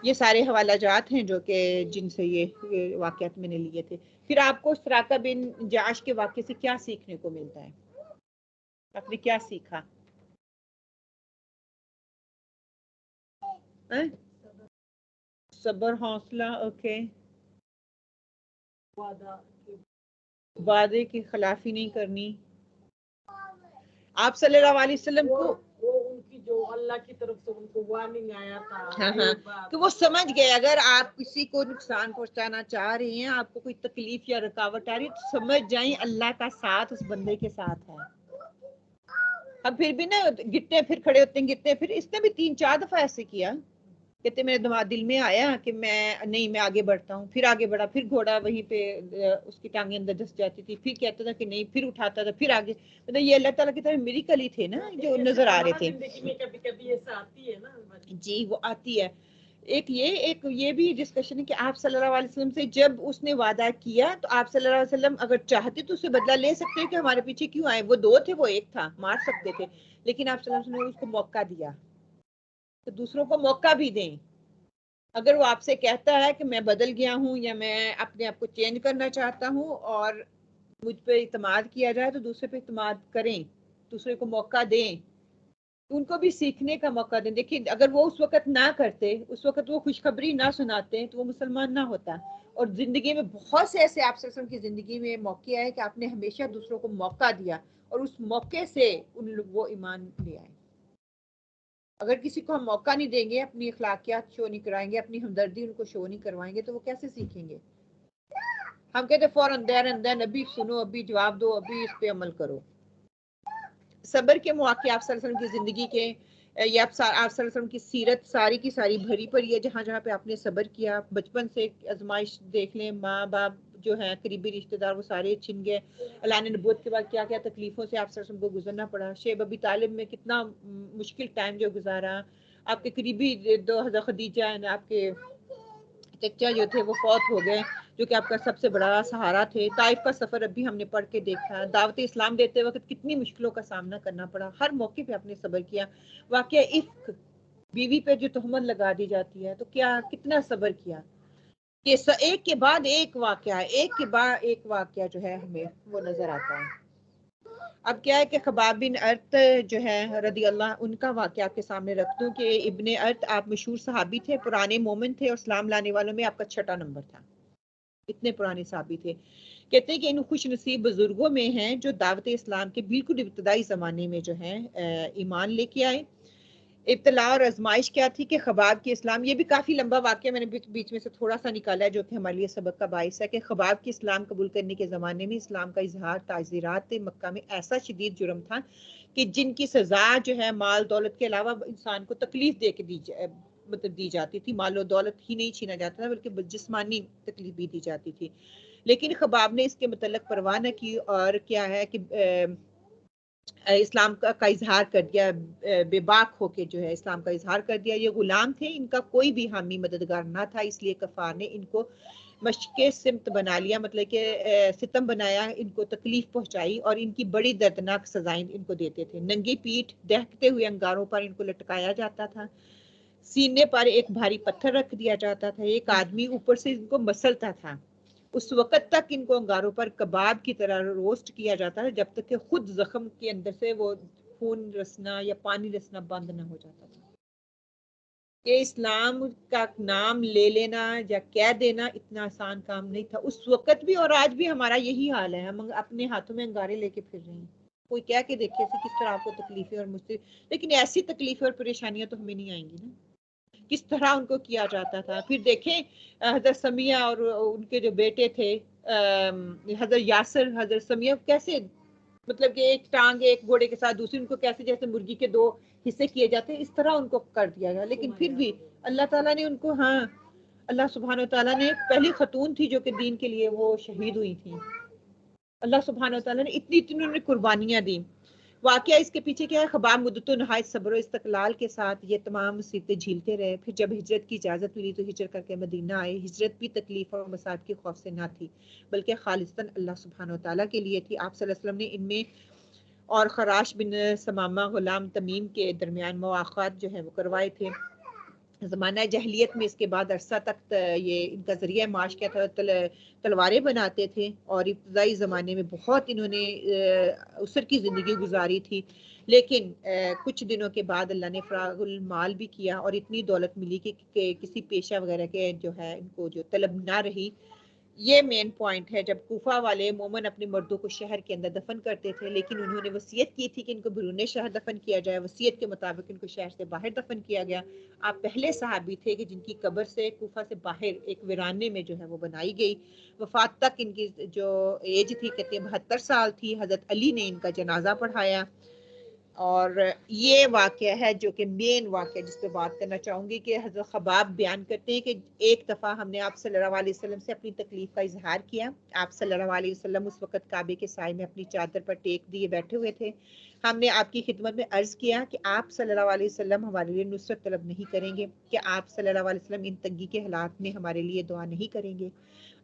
یہ سارے حوالہ جات ہیں جو کہ جن سے یہ واقعات میں نے لیے تھے. پھر آپ کو سراقہ بن جاش کے واقعے سے کیا سیکھنے کو ملتا ہے؟ آپ نے کیا سیکھا؟ صبر، حوصلہ، اوکے. وعدے کی خلافی نہیں کرنی. آپ صلی اللہ علیہ وسلم کو وہ ان کی جو اللہ کی طرف سے ان کو وارننگ آیا تھا کہ وہ سمجھ گئے اگر آپ کسی کو نقصان پہنچانا چاہ رہے ہیں، آپ کو کوئی تکلیف یا رکاوٹ آ رہی ہے تو سمجھ جائیں اللہ کا ساتھ اس بندے کے ساتھ ہے. اب پھر بھی نا گرتے پھر کھڑے ہوتے ہیں، گرتے پھر اس نے بھی 3-4 دفعہ ایسے کیا. کہتے میرے دل میں آیا کہ میں آگے بڑھتا ہوں، پھر آگے بڑھا، پھر گھوڑا وہیں پہ اس کی ٹانگیں اندر دھس جاتی تھی، پھر کہتا تھا کہ نہیں، پھر اٹھاتا تھا، پھر آگے. مطلب یہ اللہ تعالیٰ کی طرف میریکل ہی تھے نا جو نظر آ رہے تھے. زندگی میں کبھی کبھی ایسا آتی ہے نا جی وہ آتی ہے. ایک یہ بھی ڈسکشن ہے کہ آپ صلی اللہ علیہ وسلم سے جب اس نے وعدہ کیا تو آپ صلی اللہ علیہ وسلم اگر چاہتے تو اسے بدلہ لے سکتے کہ ہمارے پیچھے کیوں آئے. وہ 2 تھے، وہ 1 تھا، مار سکتے تھے، لیکن آپ صلی اللہ علیہ وسلم نے اس کو موقع دیا. تو دوسروں کو موقع بھی دیں. اگر وہ آپ سے کہتا ہے کہ میں بدل گیا ہوں یا میں اپنے آپ کو چینج کرنا چاہتا ہوں اور مجھ پہ اعتماد کیا جائے تو دوسرے پہ اعتماد کریں، دوسرے کو موقع دیں، ان کو بھی سیکھنے کا موقع دیں. دیکھیں اگر وہ اس وقت نہ کرتے، اس وقت وہ خوشخبری نہ سناتے تو وہ مسلمان نہ ہوتا. اور زندگی میں بہت سے ایسے آپ صلی اللہ علیہ وسلم کی زندگی میں موقع ہے کہ آپ نے ہمیشہ دوسروں کو موقع دیا اور اس موقع سے وہ ایمان لے آئے. اگر کسی کو ہم موقع نہیں دیں گے، اپنی اخلاقیات شو نہیں کرائیں گے، اپنی ہمدردی ان کو شو نہیں کروائیں گے تو وہ کیسے سیکھیں گے؟ ہم کہتے فوراً دین ابھی سنو، ابھی جواب دو، ابھی اس پہ عمل کرو. صبر کے مواقع آپ صلی اللہ علیہ وسلم کی زندگی کے یا آپ صلی اللہ علیہ وسلم کی سیرت ساری کی ساری بھری پڑی ہے جہاں جہاں پہ آپ نے صبر کیا. بچپن سے آزمائش دیکھ لیں، ماں باپ جو ہیں قریبی رشتہ دار وہ سارے چھن گئے. اعلان نبوت کے بعد کیا کیا تکلیفوں سے آپ صلی اللہ علیہ وسلم کو گزرنا پڑا. شیب ابی طالب میں کتنا مشکل ٹائم جو گزارا. آپ کے قریبی خدیجہ آپ کے چچا جو تھے وہ فوت ہو گئے جو کہ آپ کا سب سے بڑا سہارا تھے. طائف کا سفر ابھی ہم نے پڑھ کے دیکھا. دعوت اسلام دیتے وقت کتنی مشکلوں کا سامنا کرنا پڑا. ہر موقع پہ آپ نے صبر کیا. واقعہ عفق، بیوی پہ جو تہمت لگا دی جاتی ہے تو کتنا صبر کیا. کہ ایک کے بعد ایک واقعہ جو ہے ہمیں وہ نظر آتا ہے. اب کیا ہے کہ خباب بن ارت جو ہے رضی اللہ، ان کا واقعہ آپ کے سامنے رکھ دوں کہ ابن ارت آپ مشہور صحابی تھے، پرانے مومن تھے اور اسلام لانے والوں میں آپ کا 6واں نمبر تھا. اتنے پرانے صحابی تھے. کہتے ہیں کہ ان خوش نصیب بزرگوں میں ہیں جو دعوت اسلام کے بالکل ابتدائی زمانے میں جو ہیں ایمان لے کے آئے. ابتلا اور آزمائش کیا تھی کہ خباب کی اسلام، یہ بھی کافی لمبا واقعہ میں نے بیچ میں سے تھوڑا سا نکالا ہے جو کہ ہمارے لیے سبق کا باعث ہے کہ خباب کی اسلام قبول کرنے کے زمانے میں اسلام کا اظہار تعزیرات مکہ میں ایسا شدید جرم تھا کہ جن کی سزا جو ہے مال دولت کے علاوہ انسان کو تکلیف دے کے دی جاتی تھی. مال و دولت ہی نہیں چھینا جاتا تھا بلکہ جسمانی تکلیف بھی دی جاتی تھی. لیکن خباب نے اس کے متعلق پرواہ نہ کی اور کیا ہے کہ اسلام کا اظہار کر دیا، بے باک ہو کے جو ہے اسلام کا اظہار کر دیا۔ یہ غلام تھے، ان کا کوئی بھی حامی مددگار نہ تھا، اس لیے کفار نے ان کو مشق سمت بنا لیا، مطلب کہ ستم بنایا، ان کو تکلیف پہنچائی اور ان کی بڑی دردناک سزائیں ان کو دیتے تھے۔ ننگی پیٹھ دہکتے ہوئے انگاروں پر ان کو لٹکایا جاتا تھا، سینے پر ایک بھاری پتھر رکھ دیا جاتا تھا، ایک آدمی اوپر سے ان کو مسلتا تھا۔ اس وقت تک ان کو انگاروں پر کباب کی طرح روسٹ کیا جاتا ہے جب تک کہ خود زخم کے اندر سے وہ خون رسنا یا پانی رسنا بند نہ ہو جاتا تھا۔ کہ اسلام کا نام لے لینا یا کہہ دینا اتنا آسان کام نہیں تھا اس وقت بھی، اور آج بھی ہمارا یہی حال ہے، ہم اپنے ہاتھوں میں انگارے لے کے پھر رہے ہیں۔ کوئی کہہ کے دیکھے سے کس طرح آپ کو تکلیفیں اور مجھ سے، لیکن ایسی تکلیفیں اور پریشانیاں تو ہمیں نہیں آئیں گی نا، کس طرح ان کو کیا جاتا تھا۔ پھر دیکھیں حضرت سمیہ اور ان کے جو بیٹے تھے حضرت یاسر، حضرت سمیہ کیسے، مطلب کہ ایک ٹانگ ایک گھوڑے کے ساتھ دوسری ان کو کیسے جیسے مرغی کے دو حصے کیے جاتے ہیں اس طرح ان کو کر دیا گیا، لیکن پھر بھی اللہ تعالیٰ نے ان کو، ہاں اللہ سبحانہ وتعالیٰ نے پہلی خاتون تھی جو کہ دین کے لیے وہ شہید ہوئی تھی، اللہ سبحانہ وتعالیٰ نے اتنی انہوں نے قربانیاں دی۔ واقعہ اس کے پیچھے کیا ہے، خباب مدت و نہایت صبر و استقلال کے ساتھ یہ تمام مصیبتیں جھیلتے رہے۔ پھر جب ہجرت کی اجازت ملی تو ہجرت کر کے مدینہ آئے۔ ہجرت بھی تکلیف اور مصائب کے خوف سے نہ تھی بلکہ خالصتاً اللہ سبحانہ وتعالیٰ کے لیے تھی۔ آپ صلی اللہ علیہ وسلم نے ان میں اور خراش بن سمامہ غلام تمیم کے درمیان مواخات جو ہے وہ کروائے تھے۔ زمانہ جہلیت میں اس کے بعد عرصہ تک یہ ان کا ذریعہ معاش کیا تھا، تلواریں بناتے تھے اور ابتدائی زمانے میں بہت انہوں نے اسر کی زندگی گزاری تھی، لیکن کچھ دنوں کے بعد اللہ نے فراغ المال بھی کیا اور اتنی دولت ملی کہ کسی پیشہ وغیرہ کے جو ہے ان کو جو طلب نہ رہی۔ یہ مین پوائنٹ ہے، جب کوفہ والے مومن اپنے مردوں کو شہر کے اندر دفن کرتے تھے لیکن انہوں نے وصیت کی تھی کہ ان کو بیرون شہر دفن کیا جائے، وصیت کے مطابق ان کو شہر سے باہر دفن کیا گیا۔ آپ پہلے صحابی تھے کہ جن کی قبر سے کوفہ سے باہر ایک ویرانے میں جو ہے وہ بنائی گئی۔ وفات تک ان کی جو ایج تھی کہتے ہیں 72 سال تھی۔ حضرت علی نے ان کا جنازہ پڑھایا، اور یہ واقعہ ہے جو کہ مین واقعہ جس پہ بات کرنا چاہوں گی کہ حضرت خباب بیان کرتے ہیں کہ ایک دفعہ ہم نے آپ صلی اللہ علیہ وسلم سے اپنی تکلیف کا اظہار کیا۔ آپ صلی اللہ علیہ وسلم اس وقت کعبے کے سائے میں اپنی چادر پر ٹیک دیے بیٹھے ہوئے تھے۔ ہم نے آپ کی خدمت میں عرض کیا کہ آپ صلی اللہ علیہ وسلم ہمارے لیے نصرت طلب نہیں کریں گے، کہ آپ صلی اللہ علیہ وسلم ان تنگی کے حالات میں ہمارے لیے دعا نہیں کریں گے۔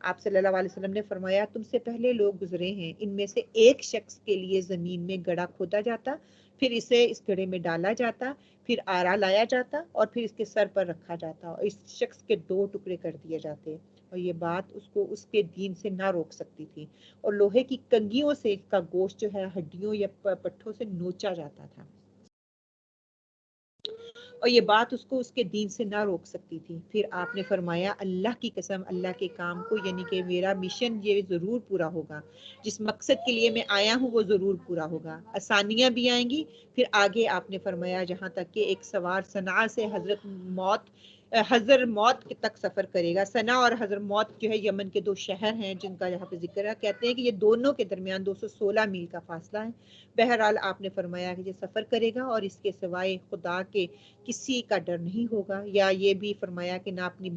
آپ صلی اللہ علیہ وسلم نے فرمایا تم سے پہلے لوگ گزرے ہیں، ان میں سے ایک شخص کے لیے زمین میں گڑھا کھودا جاتا، پھر اسے اس گڑھے میں ڈالا جاتا، پھر آرا لایا جاتا اور پھر اس کے سر پر رکھا جاتا اور اس شخص کے 2 ٹکڑے کر دیے جاتے، اور یہ بات اس کو اس کے دین سے نہ روک سکتی تھی، اور لوہے کی کنگھیوں سے اس کا گوشت جو ہے ہڈیوں یا پٹھوں سے نوچا جاتا تھا، اور یہ بات اس کو اس کے دین سے نہ روک سکتی تھی۔ پھر آپ نے فرمایا اللہ کی قسم اللہ کے کام کو، یعنی کہ میرا مشن یہ ضرور پورا ہوگا، جس مقصد کے لیے میں آیا ہوں وہ ضرور پورا ہوگا، آسانیاں بھی آئیں گی۔ پھر آگے آپ نے فرمایا جہاں تک کہ ایک سوار صنعاء سے حضر موت تک سفر کرے گا۔ صنعاء اور حضر موت جو ہے یمن کے 2 شہر ہیں جن کا یہاں پہ ذکر ہے، کہتے ہیں کہ یہ دونوں کے درمیان 216 میل کا فاصلہ ہے۔ بہرحال آپ نے فرمایا کہ یہ سفر کرے گا اور اس کے سوائے خدا کے کسی کا ڈر نہیں ہوگا، یا یہ بھی فرمایا کہ نہ اپنی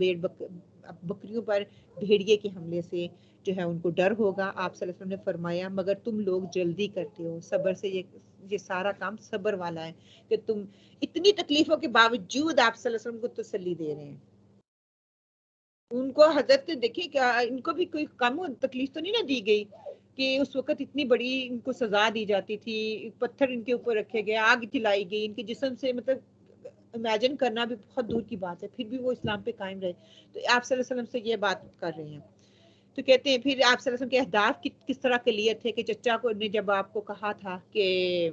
بکریوں پر بھیڑیے کے حملے سے جو ہے ان کو ڈر ہوگا۔ آپ صلی اللہ علیہ وسلم نے فرمایا مگر تم لوگ جلدی کرتے ہو، صبر سے یہ سارا کام صبر والا ہے، کہ تم اتنی تکلیفوں کے باوجود آپ صلی اللہ علیہ وسلم کو تسلی دے رہے ہیں۔ ان کو حضرت دیکھیں کیا ان کو بھی کوئی کم تکلیف تو نہیں نہ دی گئی کہ اس وقت اتنی بڑی ان کو سزا دی جاتی تھی، پتھر ان کے اوپر رکھے گئے، آگ جلائی گئی ان کے جسم سے، مطلب امیجن کرنا بھی بہت دور کی بات ہے، پھر بھی وہ اسلام پہ قائم رہے۔ تو آپ صلی اللہ علیہ وسلم سے یہ بات کر رہے ہیں، تو کہتے ہیں پھر آپ صلی اللہ علیہ وسلم کے اہداف کس طرح کلیئر تھے کہ چچا کو نے جب آپ کو کہا تھا کہ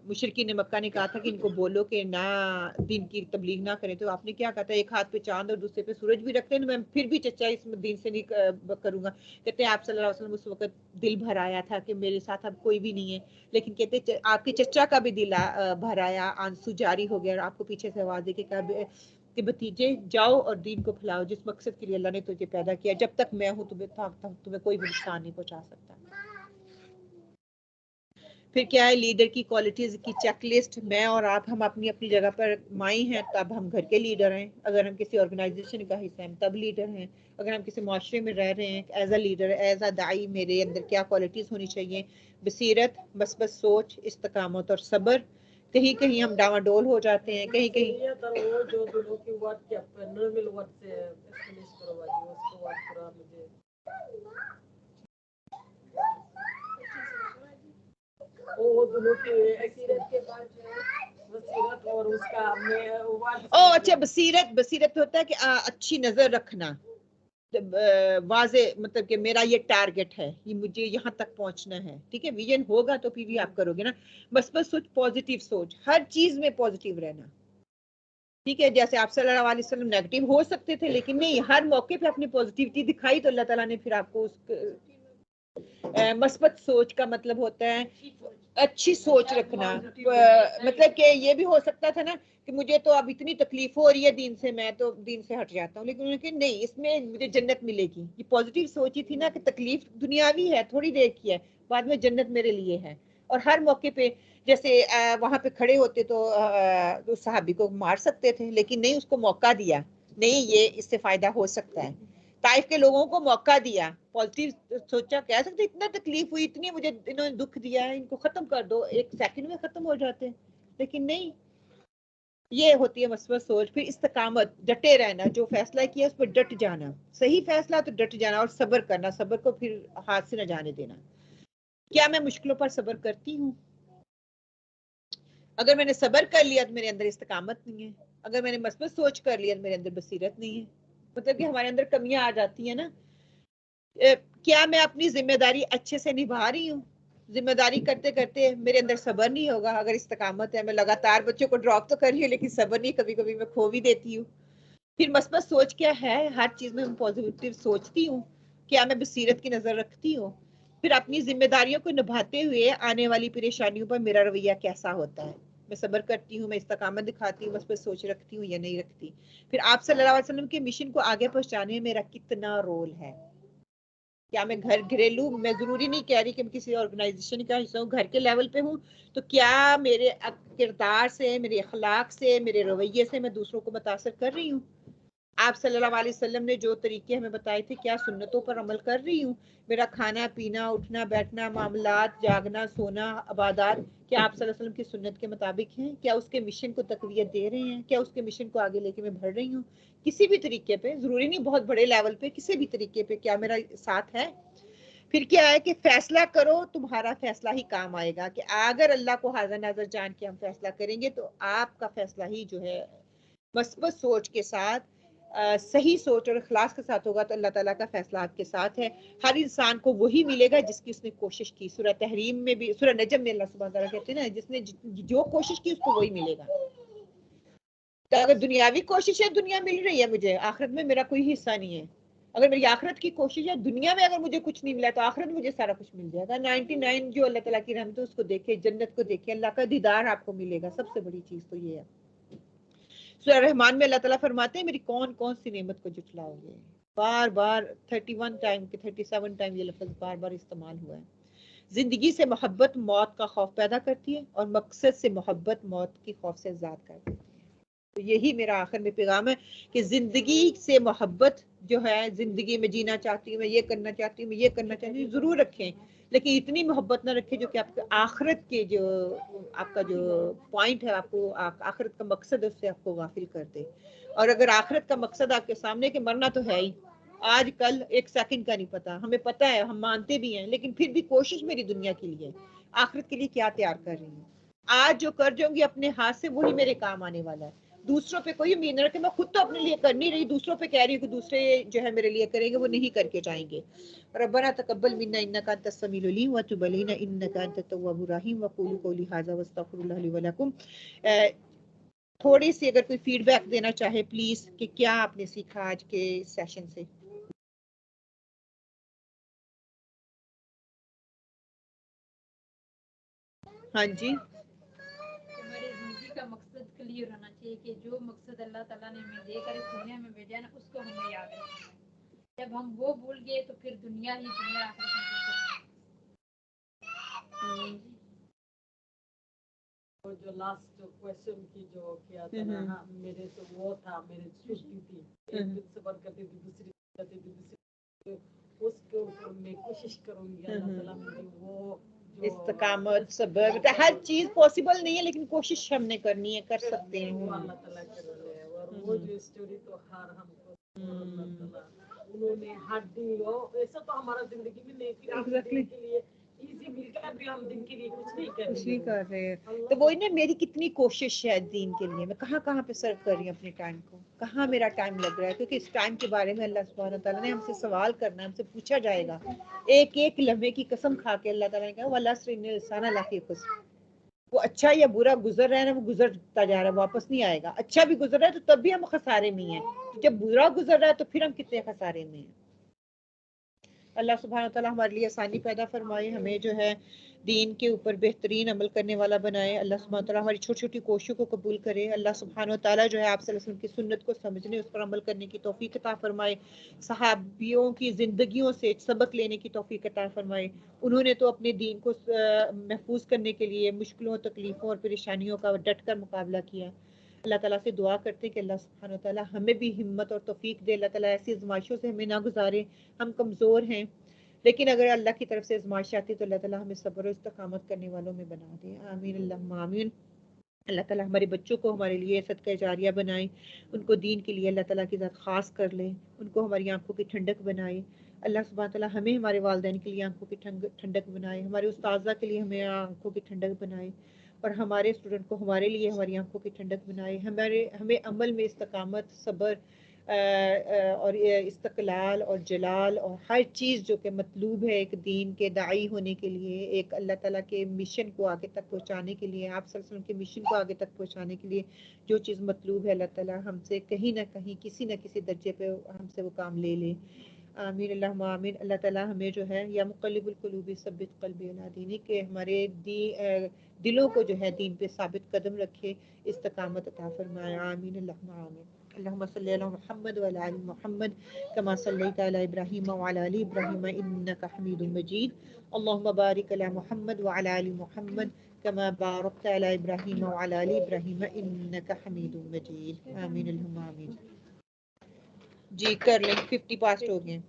مشرکین مکہ نے کہا تھا کہ ان کو بولو کہ نہ دین کی تبلیغ نہ کریں، تو آپ نے کیا کہا تھا ایک ہاتھ پہ چاند اور دوسرے پہ سورج بھی رکھتے ہیں، میں پھر بھی چچا اس دین سے نہیں کروں گا۔ کہتے ہیں آپ صلی اللہ علیہ وسلم اس وقت دل بھر آیا تھا کہ میرے ساتھ اب کوئی بھی نہیں ہے، لیکن کہتے ہیں آپ کے چچا کا بھی دل بھر آیا، آنسو جاری ہو گیا، اور آپ کو پیچھے سے آواز دے کے کہا کہ بھتیجے جاؤ اور دین کو پھیلاؤ، جس مقصد کے لیے اللہ نے تجھے پیدا کیا، جب تک میں ہوں تمہیں کوئی بھی نقصان نہیں پہنچا سکتا۔ پھر کیا ہے لیڈر کی کوالٹیز کی چیک لسٹ. میں اور آپ ہم اپنی اپنی جگہ پر مائی ہیں تب ہم گھر کے لیڈر ہیں. اگر ہم کسی آرگنائزیشن کا حصہ ہیں تب لیڈر ہیں. اگر ہم کسی معاشرے میں رہ رہے ہیں as a leader as a داعی میرے اندر کیا کوالٹیز ہونی چاہیے؟ بصیرت، مثبت سوچ، استقامت اور صبر. کہیں کہیں ہم ڈاواں ڈول ہو جاتے ہیں، کہیں کہیں اچھا بصیرت ہوتا ہے کہ اچھی نظر رکھنا، واضح مطلب کہ میرا یہ ٹارگٹ ہے، یہ مجھے یہاں تک پہنچنا ہے. ٹھیک ہے، ویژن ہوگا تو پھر بھی آپ کرو گے نا. مثبت سوچ، پازیٹیو سوچ، ہر چیز میں پازیٹیو رہنا. ٹھیک ہے، جیسے آپ صلی اللہ علیہ وسلم نیگیٹو ہو سکتے تھے لیکن نہیں، ہر موقع پہ اپنی پازیٹیوٹی دکھائی تو اللہ تعالیٰ نے پھر آپ کو اس مثبت سوچ کا مطلب ہوتا ہے اچھی سوچ رکھنا. مطلب کہ یہ بھی ہو سکتا تھا نا کہ مجھے تو اب اتنی تکلیف ہو رہی ہے دین سے، میں تو دین سے ہٹ جاتا ہوں، لیکن انہوں نے کہا نہیں، اس میں مجھے جنت ملے گی. یہ پازیٹیو سوچ ہی تھی نا کہ تکلیف دنیاوی ہے، تھوڑی دیر کی ہے، بعد میں جنت میرے لیے ہے. اور ہر موقع پہ جیسے وہاں پہ کھڑے ہوتے تو صحابی کو مار سکتے تھے لیکن نہیں، اس کو موقع دیا، نہیں یہ اس سے فائدہ ہو سکتا ہے. طائف کے لوگوں کو موقع دیا، پازیٹیو سوچا، کہہ سکتے اتنا تکلیف ہوئی، اتنی مجھے انہوں نے دکھ دیا ہے، ان کو ختم کر دو، ایک سیکنڈ میں ختم ہو جاتے ہیں، لیکن نہیں، یہ ہوتی ہے مثبت سوچ. پھر استقامت، ڈٹے رہنا، جو فیصلہ کیا اس پہ ڈٹ جانا، صحیح فیصلہ تو ڈٹ جانا، اور صبر کرنا، صبر کو پھر ہاتھ سے نہ جانے دینا. کیا میں مشکلوں پر صبر کرتی ہوں؟ اگر میں نے صبر کر لیا تو میرے اندر استقامت نہیں ہے. اگر میں نے مثبت سوچ کر لیا تو میرے اندر بصیرت نہیں ہے. مطلب کہ ہمارے اندر کمیاں آ جاتی ہیں نا. کیا میں اپنی ذمہ داری اچھے سے نبھا رہی ہوں؟ ذمہ داری کرتے کرتے میرے اندر صبر نہیں ہوگا. اگر استقامت ہے، میں لگاتار بچوں کو ڈراپ تو کر رہی ہوں لیکن صبر نہیں، کبھی کبھی میں کھو بھی دیتی ہوں. پھر مثبت سوچ کیا ہے؟ ہر چیز میں پازیٹیو سوچتی ہوں. کیا میں بصیرت کی نظر رکھتی ہوں؟ پھر اپنی ذمہ داریوں کو نبھاتے ہوئے آنے والی پریشانیوں پر میرا رویہ کیسا ہوتا ہے؟ میں صبر کرتی ہوں، میں استقامت دکھاتی ہوں، مثبت سوچ رکھتی ہوں یا نہیں رکھتی؟ پھر آپ صلی اللہ علیہ وسلم کے مشن کو آگے پہنچانے میں میرا کتنا رول ہے؟ کیا میں گھریلو، میں ضروری نہیں کہہ رہی کہ میں کسی آرگنائزیشن کا حصہ ہوں، گھر کے لیول پہ ہوں تو کیا میرے کردار سے، میرے اخلاق سے، میرے رویے سے میں دوسروں کو متاثر کر رہی ہوں؟ آپ صلی اللہ علیہ وسلم نے جو طریقے ہمیں بتائے تھے کیا سنتوں پر عمل کر رہی ہوں؟ میرا کھانا پینا، اٹھنا بیٹھنا، معاملات، جاگنا سونا، عبادات، کیا آپ صلی اللہ علیہ وسلم کی سنت کے مطابق ہیں؟ کیا اس کے مشن کو تقویت دے رہے ہیں؟ کیا اس کے مشن کو آگے لے کے میں بڑھ رہی ہوں؟ کسی بھی طریقے پہ، ضروری نہیں بہت بڑے لیول پہ، کسی بھی طریقے پہ کیا میرا ساتھ ہے؟ پھر کیا ہے کہ فیصلہ کرو، تمہارا فیصلہ ہی کام آئے گا. کہ اگر اللہ کو حاضر ناظر جان کے ہم فیصلہ کریں گے تو آپ کا فیصلہ ہی جو ہے مثبت سوچ کے ساتھ، صحیح سوچ اور اخلاص کے ساتھ ہوگا تو اللہ تعالیٰ کا فیصلہ آپ کے ساتھ ہے. ہر انسان کو وہی ملے گا جس کی اس نے کوشش کی. سورہ تحریم میں بھی، سورہ نجم میں اللہ سبحانہ وتعالیٰ کہتے ہیں نا، جس نے جو کوشش کی اس کو وہی ملے گا. تو اگر دنیاوی کوشش ہے، دنیا مل رہی ہے مجھے، آخرت میں میرا کوئی حصہ نہیں ہے. اگر میری آخرت کی کوشش ہے، دنیا میں اگر مجھے کچھ نہیں ملا تو آخرت میں مجھے سارا کچھ مل جائے گا. 99 جو اللہ تعالیٰ کی رحمت ہے اس کو دیکھے، جنت کو دیکھے، اللہ کا دیدار آپ کو ملے گا. سب سے بڑی چیز تو یہ ہے. سورہ رحمان میں اللہ تعالیٰ فرماتے ہیں میری کون کون سی نعمت کو جھٹلاؤ گے. بار بار 31 ٹائم کہ 37 ٹائم یہ لفظ بار بار استعمال ہوا ہے. زندگی سے محبت موت کا خوف پیدا کرتی ہے اور مقصد سے محبت موت کی خوف سے زاد کرتی ہے. تو یہی میرا آخر میں پیغام ہے کہ زندگی سے محبت جو ہے، زندگی میں جینا چاہتی ہوں، میں یہ کرنا چاہتی ہوں، میں یہ کرنا چاہتی ہوں، ضرور رکھیں، لیکن اتنی محبت نہ رکھیں جو کہ آپ کے آخرت کے جو آپ کا جو پوائنٹ ہے، آپ کو آخرت کا مقصد ہے، اس سے آپ کو غافل کر دے. اور اگر آخرت کا مقصد آپ کے سامنے کہ مرنا تو ہے ہی، آج کل ایک سیکنڈ کا نہیں پتا، ہمیں پتا ہے، ہم مانتے بھی ہیں، لیکن پھر بھی کوشش میری دنیا کے لیے، آخرت کے لیے کیا تیار کر رہی ہوں. آج جو کر جاؤں گی اپنے ہاتھ سے وہی میرے کام آنے والا ہے. دوسروں پہ کوئی امید نہ رکھے. میں خود تو اپنے لیے کر نہیں رہی، دوسروں پہ کہہ رہی ہوں کہ دوسرے جو ہے میرے لیے کریں گے، وہ نہیں کر کے جائیں گے. ربنا تقبل منا انک انت السمیع العلیم وتب علینا انک انت التواب الرحیم وقولوا قولی ھذا واستغفر اللہ لی ولکم. تھوڑی سی اگر کوئی فیڈ بیک دینا چاہے پلیز کہ کیا آپ نے سیکھا آج کے سیشن سے. ہاں جی. ہماری زندگی کا مقصد کلیئر ہونا چاہیے کہ جو مقصد اللہ تعالیٰ نے ہمیں دے کر اس دنیا میں بھیجا نا، اس کو ہمیں یاد رکھنا ہے. جب ہم وہ بھول گئے تو پھر دنیا ہی دنیا آخرت میں وہ جو لاسٹ کوشچن کی جو کیا تھا نا ہاں، میرے سے وہ تھا، میرے چھوٹی تھی، ایک دن صبر کرتی تھی، دوسری کرتی تھی، دوسری اس کے اوپر میں کوشش کروں گی اللہ تعالیٰ مجھے وہ استقامت صبر ہر چیز پاسبل نہیں ہے لیکن کوشش ہم نے کرنی ہے، کر سکتے ہیں وہ اللہ تعالیٰ کے رضا ہے۔ اور وہ جو اسٹوری تو ہر ہم کو اللہ تعالیٰ انہوں نے ہڈی ایسا تو ہمارا زندگی میں نہیں، پھر ہم دین کے لیے ایزی مل کر بھی ہم دن کے لیے کچھ نہیں کر رہے تو وہی نا میری کتنی کوشش ہے دین کے لیے، میں کہاں کہاں پہ سرو کر رہی ہوں اپنے ٹائم کو، کہاں میرا ٹائم لگ رہا ہے، کیونکہ اس ٹائم کے بارے میں اللہ سبحانہ تعالیٰ نے ہم سے سوال کرنا ہے، ہم سے پوچھا جائے گا، ایک ایک لمحے کی قسم کھا کے اللہ تعالیٰ نے کہا وَالْعَصْرِ إِنَّ الْإِنسَانَ لَفِي خُسْرٍ، وہ اچھا یا برا گزر رہا ہے نا، وہ گزرتا جا رہا ہے، واپس نہیں آئے گا، اچھا بھی گزر رہا ہے تو تب بھی ہم خسارے میں ہیں، جب برا گزر رہا ہے تو پھر ہم کتنے خسارے میں ہیں۔ اللہ سبحانہ تعالیٰ ہمارے لیے آسانی پیدا فرمائے، ہمیں جو ہے دین کے اوپر بہترین عمل کرنے والا بنائے، اللہ سبحانہ تعالیٰ ہماری چھوٹی چھوٹی کوششوں کو قبول کرے، اللہ سبحانہ تعالیٰ جو ہے آپ صلی اللہ علیہ وسلم کی سنت کو سمجھنے، اس پر عمل کرنے کی توفیق عطا فرمائے، صحابیوں کی زندگیوں سے سبق لینے کی توفیق عطا فرمائے، انہوں نے تو اپنے دین کو محفوظ کرنے کے لیے مشکلوں، تکلیفوں اور پریشانیوں کا ڈٹ کر مقابلہ کیا۔ اللہ تعالیٰ سے دعا کرتے کہ اللہ سبحانہ تعالیٰ ہمیں بھی ہمت اور توفیق دے، اللہ تعالیٰ ایسی آزمائشوں سے ہمیں نہ گزارے، ہم کمزور ہیں لیکن اگر اللہ کی طرف سے آزمائش آتی تو اللہ تعالیٰ ہمیں صبر و استقامت کرنے والوں میں بنا دے، آمین اللہم آمین۔ اللہ تعالیٰ ہمارے بچوں کو ہمارے لیے صدقہ جاریہ بنائے، ان کو دین کے لیے اللہ تعالیٰ کی ذات خاص کر لے، ان کو ہماری آنکھوں کی ٹھنڈک بنائے، اللہ سبحانہ تعالیٰ ہمیں ہمارے والدین کے لیے آنکھوں کی ٹھنڈک بنائے، ہمارے استاذہ کے لیے ہمیں آنکھوں کی ٹھنڈک بنائے، اور ہمارے اسٹوڈنٹ کو ہمارے لیے ہماری آنکھوں کی ٹھنڈک بنائے، ہمیں عمل میں استقامت، صبر اور استقلال اور جلال اور ہر چیز جو کہ مطلوب ہے ایک دین کے داعی ہونے کے لیے، ایک اللہ تعالیٰ کے مشن کو آگے تک پہنچانے کے لیے، آپ صلی اللہ علیہ وسلم کے مشن کو آگے تک پہنچانے کے لیے جو چیز مطلوب ہے اللہ تعالیٰ ہم سے کہیں نہ کہیں کسی نہ کسی درجے پہ ہم سے وہ کام لے لے، آمین اللہم آمین۔ اللہ تعالیٰ ہمیں جو ہے یا مقلب القلوب ثبت قلبی علی دینک، کہ ہمارے دلوں کو جو ہے دین پہ ثابت قدم رکھے، استقامت عطا فرمائے، آمین اللہم آمین۔ اللہم صلی علی محمد وعلی آل محمد کما صلیت علی ابراہیم وعلی آل ابراہیم انک حمید مجید، اللہم بارک علی محمد وعلی آل محمد کما بارکت علی ابراہیم وعلی آل ابراہیم انک حمید مجید، آمین اللہم آمین۔ جی کر لیں، 50 پاسٹ ہو گئے۔